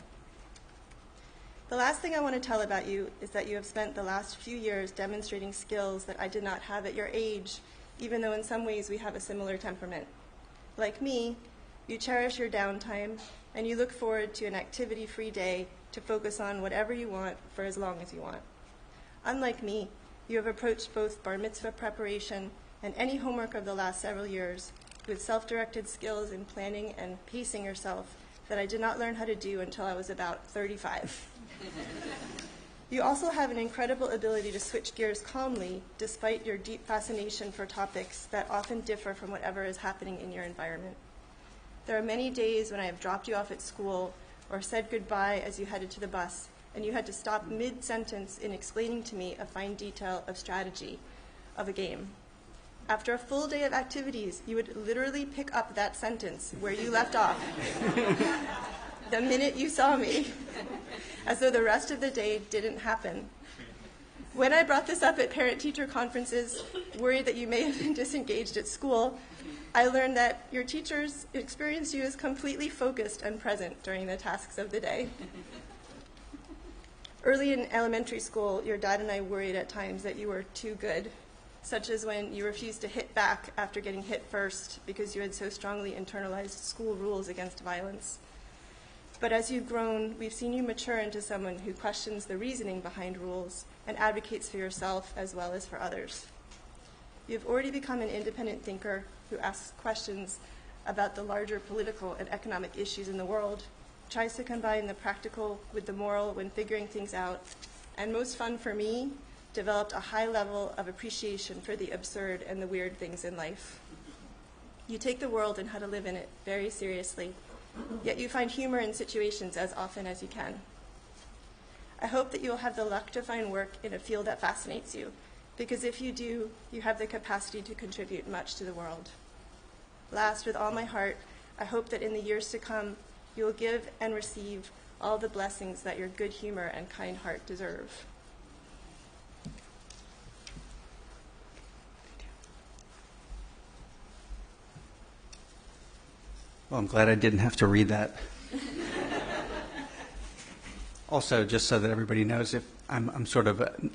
The last thing I want to tell about you is that you have spent the last few years demonstrating skills that I did not have at your age, even though in some ways we have a similar temperament. Like me, you cherish your downtime, and you look forward to an activity-free day to focus on whatever you want for as long as you want. Unlike me, you have approached both bar mitzvah preparation and any homework of the last several years with self-directed skills in planning and pacing yourself that I did not learn how to do until I was about 35. You also have an incredible ability to switch gears calmly despite your deep fascination for topics that often differ from whatever is happening in your environment. There are many days when I have dropped you off at school or said goodbye as you headed to the bus, and you had to stop mid-sentence in explaining to me a fine detail of strategy of a game. After a full day of activities, you would literally pick up that sentence where you left off the minute you saw me, as though the rest of the day didn't happen. When I brought this up at parent-teacher conferences, worried that you may have been disengaged at school, I learned that your teachers experienced you as completely focused and present during the tasks of the day. Early in elementary school, your dad and I worried at times that you were too good, such as when you refused to hit back after getting hit first because you had so strongly internalized school rules against violence. But as you've grown, we've seen you mature into someone who questions the reasoning behind rules and advocates for yourself as well as for others. You've already become an independent thinker who asks questions about the larger political and economic issues in the world, tries to combine the practical with the moral when figuring things out, and most fun for me, developed a high level of appreciation for the absurd and the weird things in life. You take the world and how to live in it very seriously, yet you find humor in situations as often as you can. I hope that you will have the luck to find work in a field that fascinates you, because if you do, you have the capacity to contribute much to the world. Last, with all my heart, I hope that in the years to come, you will give and receive all the blessings that your good humor and kind heart deserve. Well, I'm glad I didn't have to read that. Also, just so that everybody knows, if I'm sort of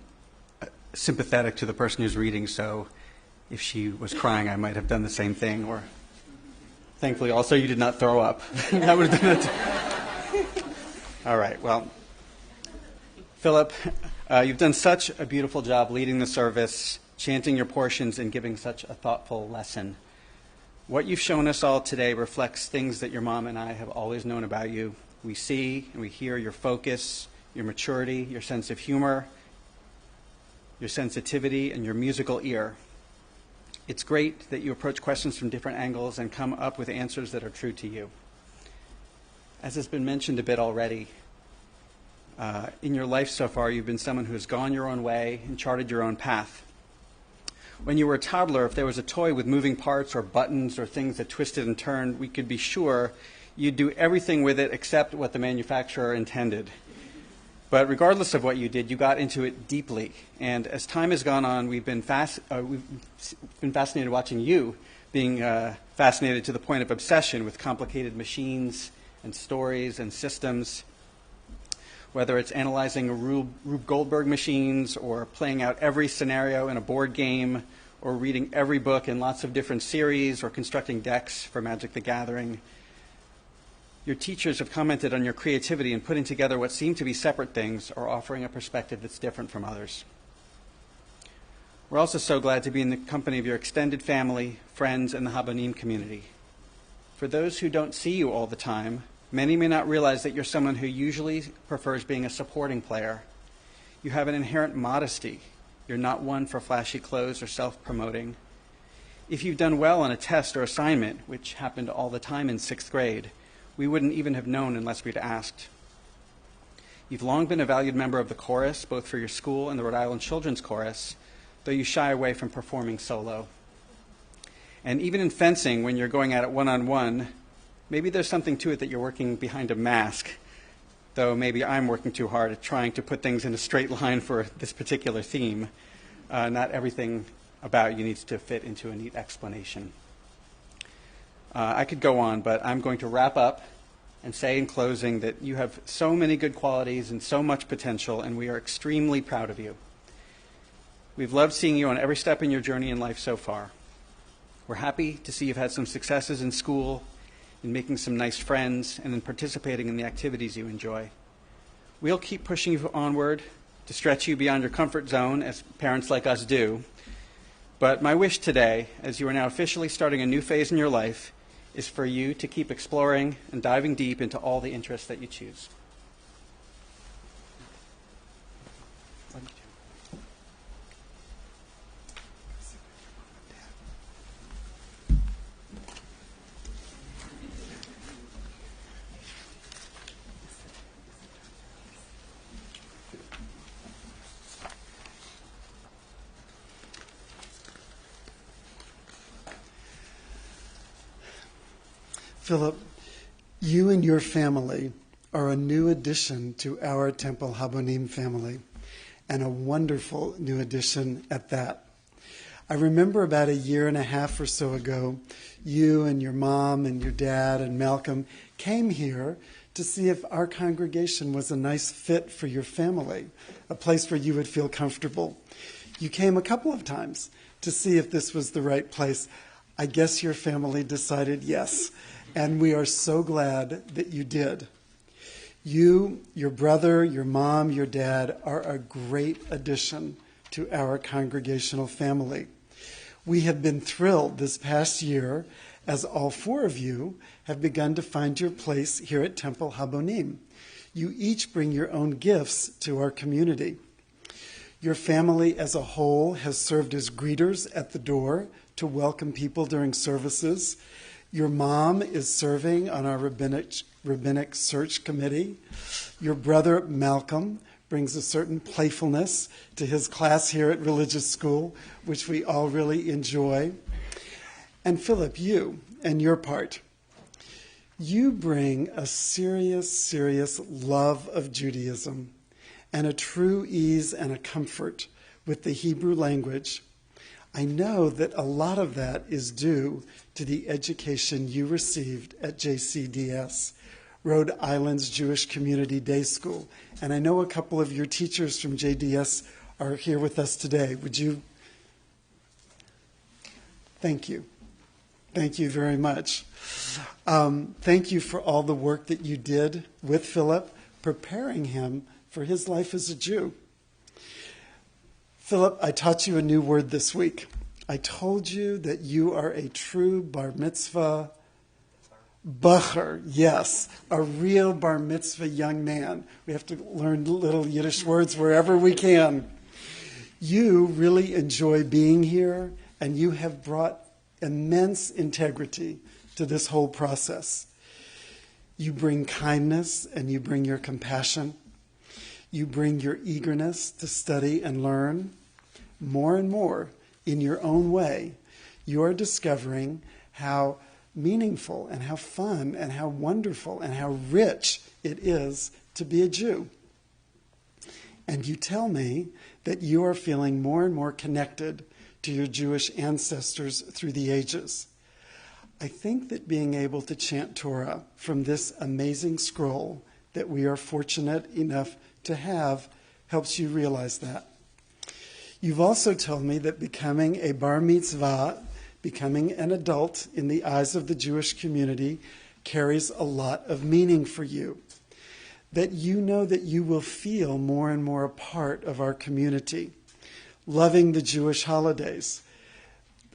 sympathetic to the person who's reading, so if she was crying, I might have done the same thing. Or, thankfully, also you did not throw up. That would have done it. All right. Well, Philip, you've done such a beautiful job leading the service, chanting your portions, and giving such a thoughtful lesson. What you've shown us all today reflects things that your mom and I have always known about you. We see and we hear your focus, your maturity, your sense of humor, your sensitivity, and your musical ear. It's great that you approach questions from different angles and come up with answers that are true to you. As has been mentioned a bit already, in your life so far, you've been someone who has gone your own way and charted your own path. When you were a toddler, if there was a toy with moving parts or buttons or things that twisted and turned, we could be sure you'd do everything with it except what the manufacturer intended. But regardless of what you did, you got into it deeply. And as time has gone on, we've been fascinated watching you being fascinated to the point of obsession with complicated machines and stories and systems. Whether it's analyzing Rube Goldberg machines or playing out every scenario in a board game or reading every book in lots of different series or constructing decks for Magic the Gathering. Your teachers have commented on your creativity in putting together what seem to be separate things or offering a perspective that's different from others. We're also so glad to be in the company of your extended family, friends, and the Habonim community. For those who don't see you all the time, many may not realize that you're someone who usually prefers being a supporting player. You have an inherent modesty. You're not one for flashy clothes or self-promoting. If you've done well on a test or assignment, which happened all the time in 6th grade, we wouldn't even have known unless we'd asked. You've long been a valued member of the chorus, both for your school and the Rhode Island Children's Chorus, though you shy away from performing solo. And even in fencing, when you're going at it one-on-one, maybe there's something to it that you're working behind a mask, though maybe I'm working too hard at trying to put things in a straight line for this particular theme. Not everything about you needs to fit into a neat explanation. I could go on, but I'm going to wrap up and say in closing that you have so many good qualities and so much potential, and we are extremely proud of you. We've loved seeing you on every step in your journey in life so far. We're happy to see you've had some successes in school, in making some nice friends, and in participating in the activities you enjoy. We'll keep pushing you onward to stretch you beyond your comfort zone, as parents like us do. But my wish today, as you are now officially starting a new phase in your life, is for you to keep exploring and diving deep into all the interests that you choose. Philip, you and your family are a new addition to our Temple Habonim family, and a wonderful new addition at that. I remember about a year and a half or so ago, you and your mom and your dad and Malcolm came here to see if our congregation was a nice fit for your family, a place where you would feel comfortable. You came a couple of times to see if this was the right place. I guess your family decided yes, and we are so glad that you did. You, your brother, your mom, your dad are a great addition to our congregational family. We have been thrilled this past year as all four of you have begun to find your place here at Temple Habonim. You each bring your own gifts to our community. Your family as a whole has served as greeters at the door to welcome people during services. Your mom is serving on our rabbinic search committee. Your brother Malcolm brings a certain playfulness to his class here at religious school, which we all really enjoy. And Philip, you and your part. You bring a serious love of Judaism and a true ease and a comfort with the Hebrew language. I know that a lot of that is due to the education you received at JCDS, Rhode Island's Jewish Community Day School. And I know a couple of your teachers from JDS are here with us today. Would you? Thank you. Thank you very much. Thank you for all the work that you did with Philip, preparing him for his life as a Jew. Philip, I taught you a new word this week. I told you that you are a true bar mitzvah bacher, yes, a real bar mitzvah young man. We have to learn little Yiddish words wherever we can. You really enjoy being here, and you have brought immense integrity to this whole process. You bring kindness, and you bring your compassion. You bring your eagerness to study and learn. More and more, in your own way, you are discovering how meaningful and how fun and how wonderful and how rich it is to be a Jew. And you tell me that you are feeling more and more connected to your Jewish ancestors through the ages. I think that being able to chant Torah from this amazing scroll that we are fortunate enough to have helps you realize that. You've also told me that becoming a bar mitzvah, becoming an adult in the eyes of the Jewish community, carries a lot of meaning for you. That you know that you will feel more and more a part of our community, loving the Jewish holidays,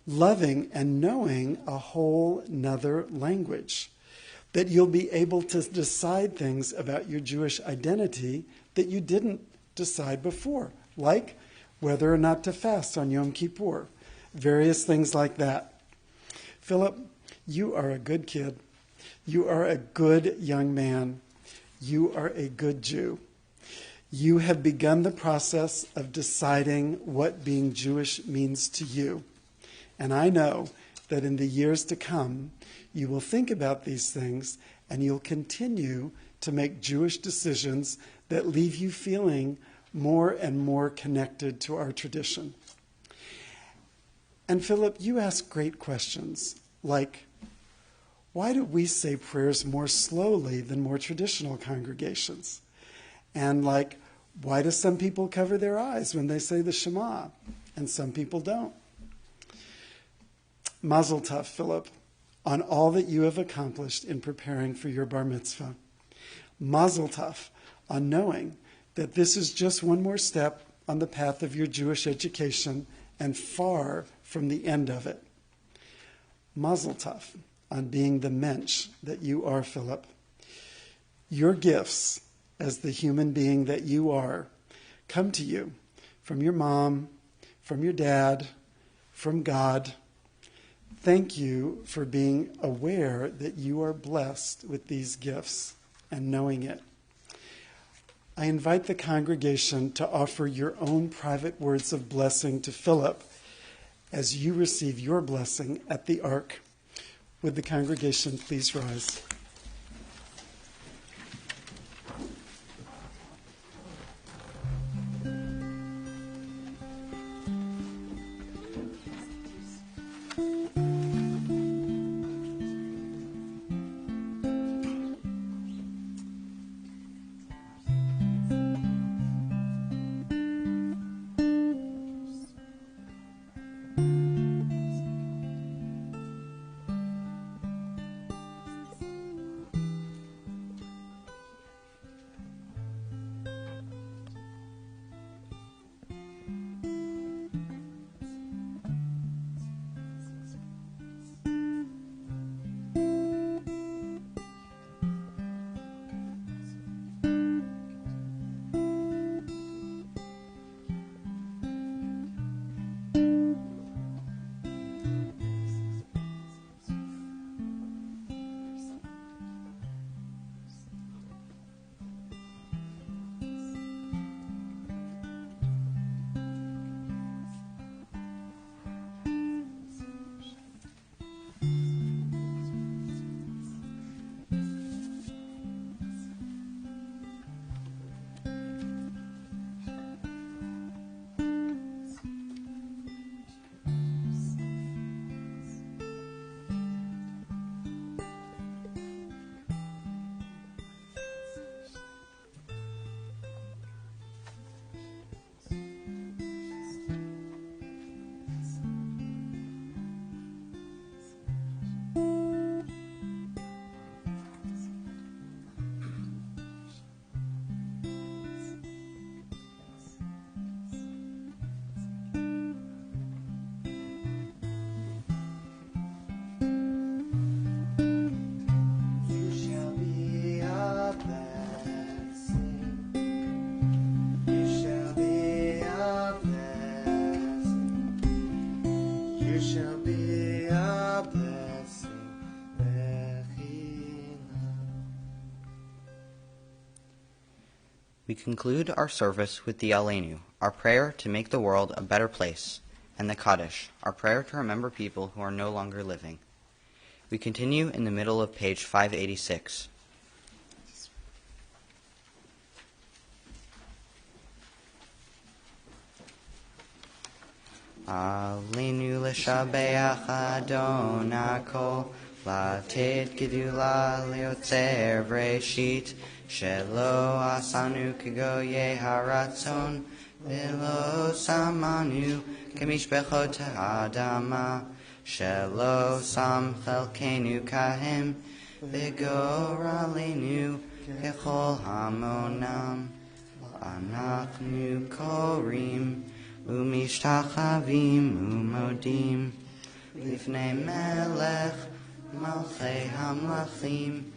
loving and knowing a whole nother language. That you'll be able to decide things about your Jewish identity that you didn't decide before, like whether or not to fast on Yom Kippur, various things like that. Philip, you are a good kid. You are a good young man. You are a good Jew. You have begun the process of deciding what being Jewish means to you. And I know that in the years to come, you will think about these things and you'll continue to make Jewish decisions that leave you feeling more and more connected to our tradition. And Philip, you ask great questions like, why do we say prayers more slowly than more traditional congregations? And like, why do some people cover their eyes when they say the Shema and some people don't? Mazel tov, Philip, on all that you have accomplished in preparing for your bar mitzvah. Mazel tov on knowing that this is just one more step on the path of your Jewish education and far from the end of it. Mazel tov on being the mensch that you are, Philip. Your gifts as the human being that you are come to you from your mom, from your dad, from God. Thank you for being aware that you are blessed with these gifts and knowing it. I invite the congregation to offer your own private words of blessing to Philip as you receive your blessing at the Ark. Would the congregation please rise? We conclude our service with the Aleinu, our prayer to make the world a better place, and the Kaddish, our prayer to remember people who are no longer living. We continue in the middle of page 586. Aleinu l'shabeach Adonai kol, latet gedula liotzer vreshit, shelo asanu kegoye haratzon, velo samanu kemishbechot ha'adama, shelo sam chelkenu kahem, v'goralenu kechol hamonam, anachnu korim, umishtachavim umodim lifnei melech malchei hamlachim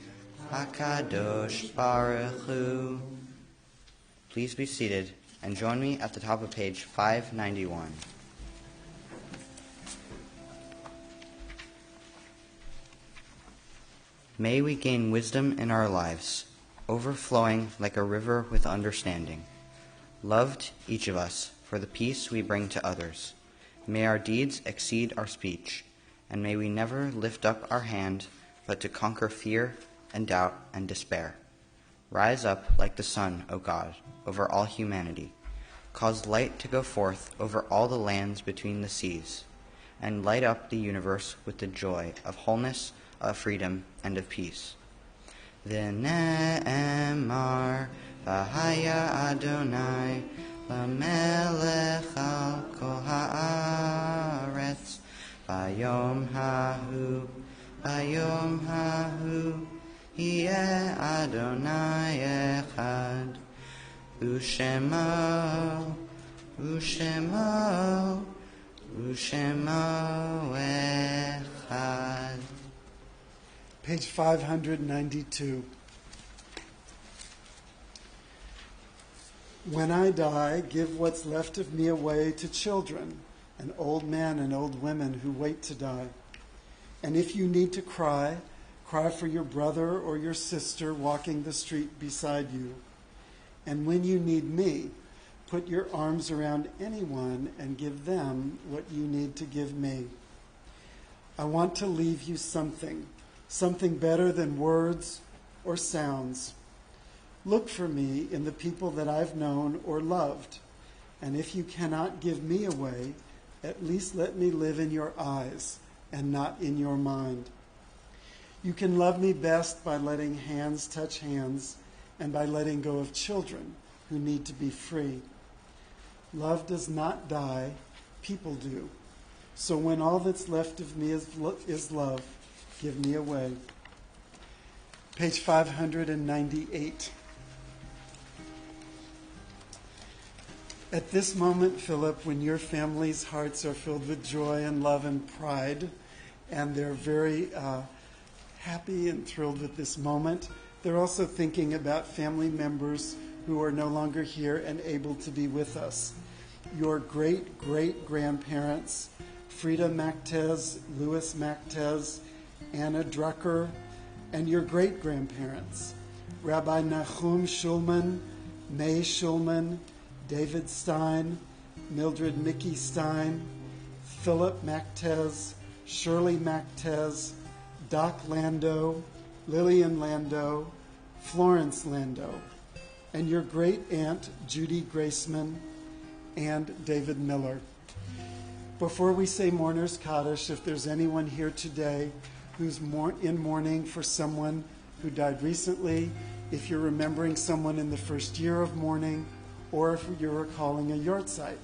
hakadosh baruch hu. Please be seated and join me at the top of page 591. May we gain wisdom in our lives, overflowing like a river with understanding. Loved, each of us, for the peace we bring to others. May our deeds exceed our speech, and may we never lift up our hand but to conquer fear and doubt and despair. Rise up like the sun, O God, over all humanity. Cause light to go forth over all the lands between the seas, and light up the universe with the joy of wholeness, of freedom, and of peace. V'ne'emar v'haya Adonai Lamelech al kol haaretz, bayom hahu, yeh Adonai echad, u'shemo echad. Page 592. When I die, give what's left of me away to children, and old men and old women who wait to die. And if you need to cry, cry for your brother or your sister walking the street beside you. And when you need me, put your arms around anyone and give them what you need to give me. I want to leave you something better than words or sounds. Look for me in the people that I've known or loved, and if you cannot give me away, at least let me live in your eyes and not in your mind. You can love me best by letting hands touch hands and by letting go of children who need to be free. Love does not die, people do. So when all that's left of me is love, give me away. Page 598. At this moment, Philip, when your family's hearts are filled with joy and love and pride, and they're very happy and thrilled with this moment, they're also thinking about family members who are no longer here and able to be with us. Your great-great-grandparents, Frida Maktez, Louis Maktez, Anna Drucker, and your great-grandparents, Rabbi Nachum Schulman, May Schulman, David Stein, Mildred Mickey Stein, Philip Maktez, Shirley Maktez, Doc Lando, Lillian Lando, Florence Lando, and your great-aunt Judy Graceman and David Miller. Before we say Mourner's Kaddish, if there's anyone here today who's in mourning for someone who died recently, if you're remembering someone in the first year of mourning, or if you're recalling a yortzeit,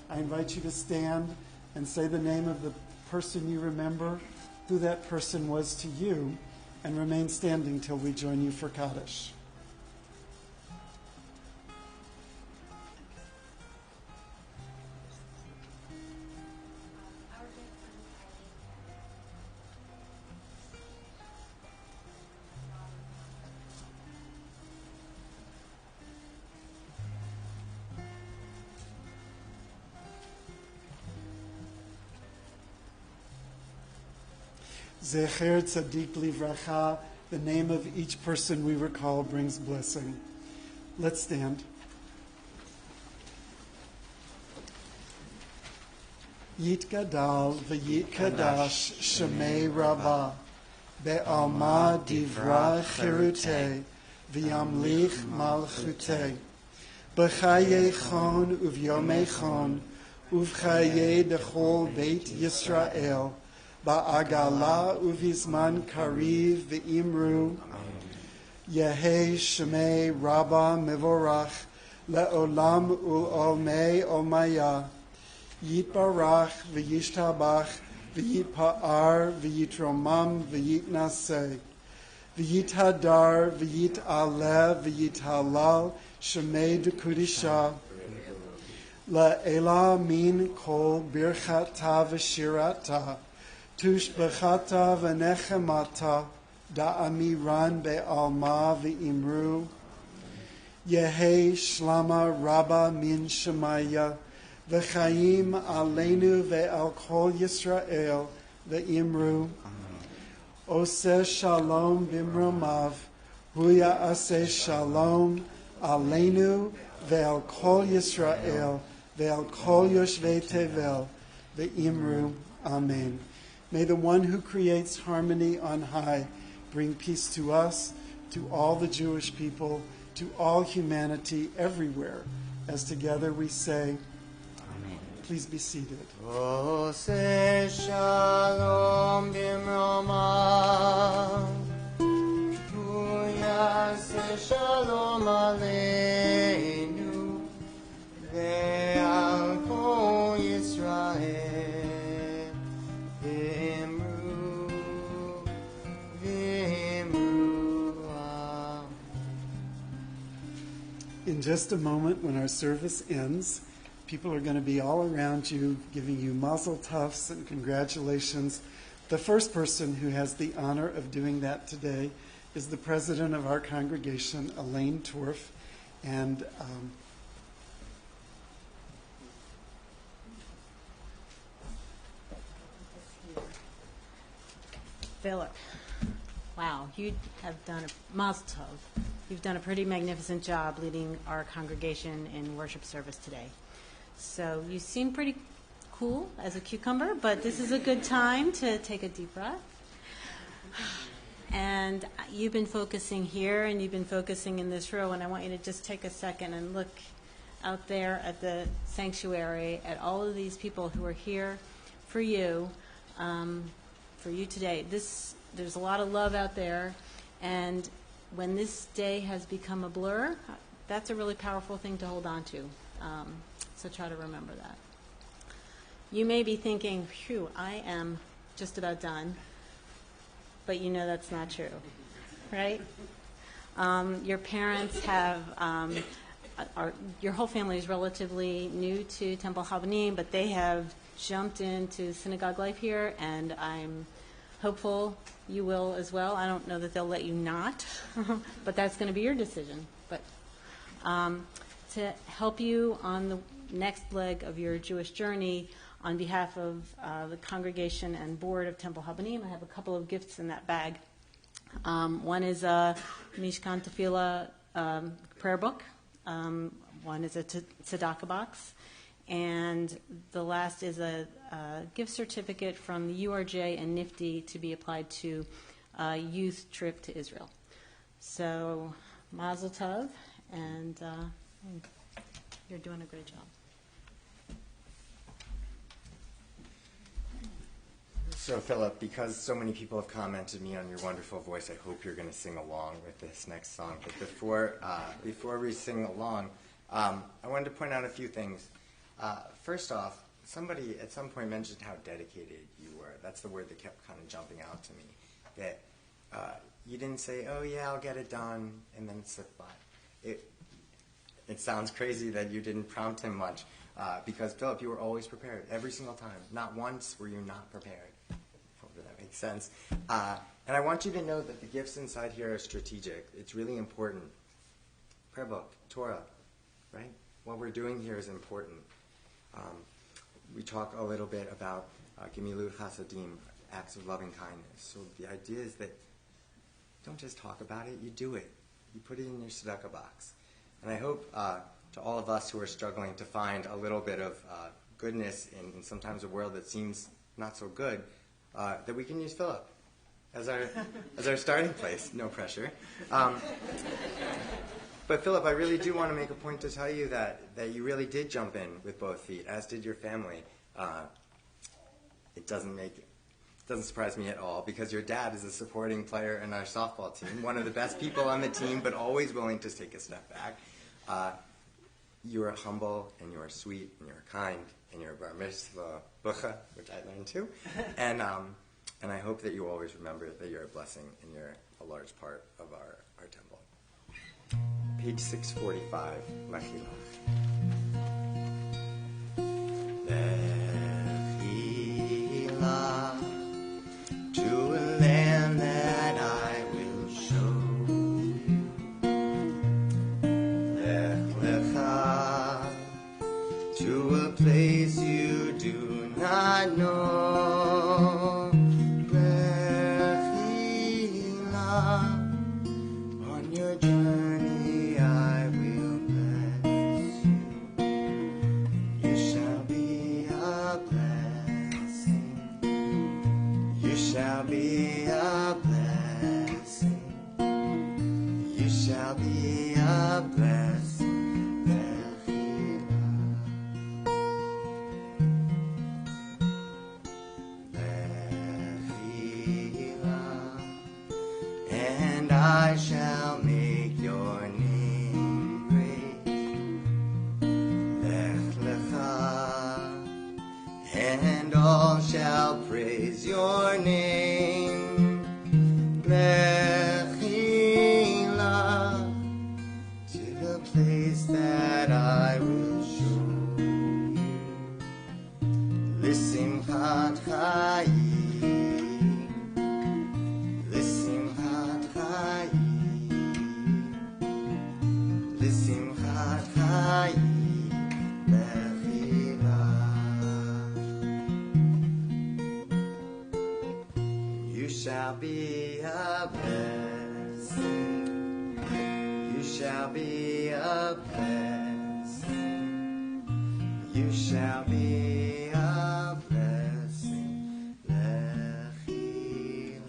I invite you to stand and say the name of the person you remember, who that person was to you, and remain standing till we join you for Kaddish. Zecher Tzadik Livracha, the name of each person we recall brings blessing. Let's stand. Yitgadal v'yitkadash shemei Rabbah, be'alma divra chirute, v'yamlich malchute, b'chaye chon uv'yomei chon, uv'chaye dechol beit Yisrael, ba'agala uv'izman kariv v'imru, Yehi shemei Rabbah mevorach, le'olam u'olmei omaya, Yitbarach v'yishtabach v'yitpa'ar v'yitromam v'yitnaseh v'yithadar v'yitaleh v'yithalal shemei d'kudisha la'ela min kol birchata v'shirata tushbechata v'nechemata da'amiran be'alma v'imru Yehi shlama rabba min shemaya V'chaim aleinu ve'al kol Yisrael ve'imru Oseh shalom bimromav Hu ya'aseh shalom aleinu ve'al kol Yisrael ve'al kol yoshvei tevel ve'imru Amen. May the one who creates harmony on high bring peace to us, to all the Jewish people, to all humanity everywhere, as together we say, Please be seated. Oseh shalom bimromav, Hu yaseh shalom aleinu, ve'al kol Yisrael, v'imru, Amen. In just a moment, when our service ends, people are going to be all around you, giving you mazel tovs and congratulations. The first person who has the honor of doing that today is the president of our congregation, Elaine Torf. And Philip, wow, you have done a mazel tov. You've done a pretty magnificent job leading our congregation in worship service today. So you seem pretty cool as a cucumber, but this is a good time to take a deep breath. And you've been focusing here, and you've been focusing in this row, and I want you to just take a second and look out there at the sanctuary, at all of these people who are here for you today. There's a lot of love out there, and when this day has become a blur, that's a really powerful thing to hold on to. So try to remember that. You may be thinking, phew, I am just about done, but you know that's not true, right? Your parents have, your whole family is relatively new to Temple Habanim, but they have jumped into synagogue life here, and I'm hopeful you will as well. I don't know that they'll let you not, but that's going to be your decision. But to help you on the next leg of your Jewish journey, on behalf of the congregation and board of Temple Habanim, I have a couple of gifts in that bag. One is a Mishkan Tefillah prayer book. One is a tzedakah box. And the last is a gift certificate from the URJ and NIFTY to be applied to a youth trip to Israel. So, Mazel Tov, and you're doing a great job. So, Philip, because so many people have commented me on your wonderful voice, I hope you're going to sing along with this next song. But before we sing along, I wanted to point out a few things. First off, somebody at some point mentioned how dedicated you were. That's the word that kept kind of jumping out to me. That you didn't say, "Oh yeah, I'll get it done," and then slip by. It sounds crazy that you didn't prompt him much, because Philip, you were always prepared every single time. Not once were you not prepared. Hopefully that makes sense. And I want you to know that the gifts inside here are strategic. It's really important. Prayer book, Torah, right? What we're doing here is important. We talk a little bit about Gemilut Chasadim, acts of loving kindness. So the idea is that don't just talk about it, you do it. You put it in your tzedakah box. And I hope to all of us who are struggling to find a little bit of goodness in sometimes a world that seems not so good, that we can use Philip as our starting place. No pressure. But Philip, I really do want to make a point to tell you that you really did jump in with both feet, as did your family. It doesn't surprise me at all, because your dad is a supporting player in our softball team, one of the best people on the team, but always willing to take a step back. You are humble, and you are sweet, and you are kind, and you're a bar mitzvah bucha, which I learned too. And I hope that you always remember that you're a blessing and you're a large part of our temple. Page 645, Machilach. Mechilach, to a land that I will show you. Lech lecha, to a place you do not know. Mechilach, on your journey I will bless you. You shall be a blessing. You shall be a blessing. You shall be a blessing. And I shall make your name great. Lech lecha, and all shall praise your name. Mechila, to the place that I will show you. L'simchat chayim. You shall be a blessing. You shall be a blessing. You shall be a blessing. Lechila.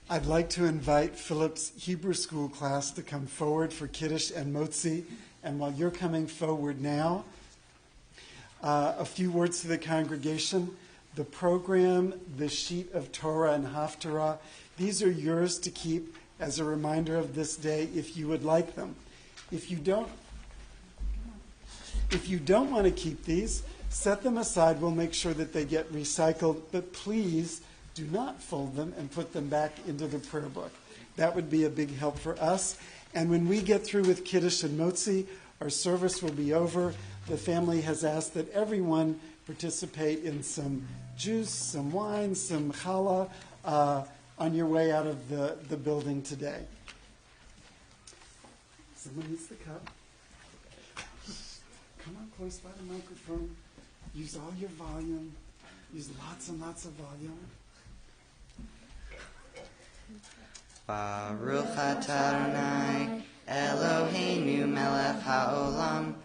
I'd like to invite Philip's Hebrew school class to come forward for Kiddush and Motzi. And while you're coming forward now, a few words to the congregation. The program, the sheet of Torah and Haftarah, these are yours to keep as a reminder of this day if you would like them. If you don't want to keep these, set them aside. We'll make sure that they get recycled. But please do not fold them and put them back into the prayer book. That would be a big help for us. And when we get through with Kiddush and Motzi, our service will be over. The family has asked that everyone participate in some juice, some wine, some challah on your way out of the building today. Someone needs the cup. Come on close by the microphone. Use all your volume. Use lots and lots of volume. Baruch atah Adonai Eloheinu melech haolam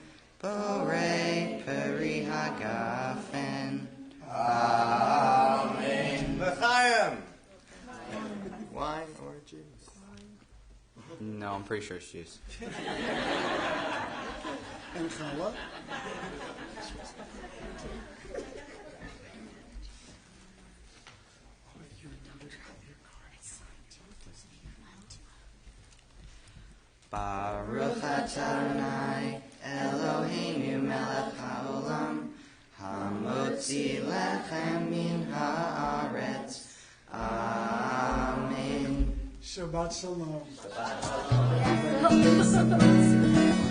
borei peri hagafen. Amen. L'chaim. Wine or juice? No, I'm pretty sure it's juice. And challah? Baruch atah Adonai Eloheinu melech haolam hamotzi lechem min haaretz. Amen. Shabbat shalom. Shabbat shalom.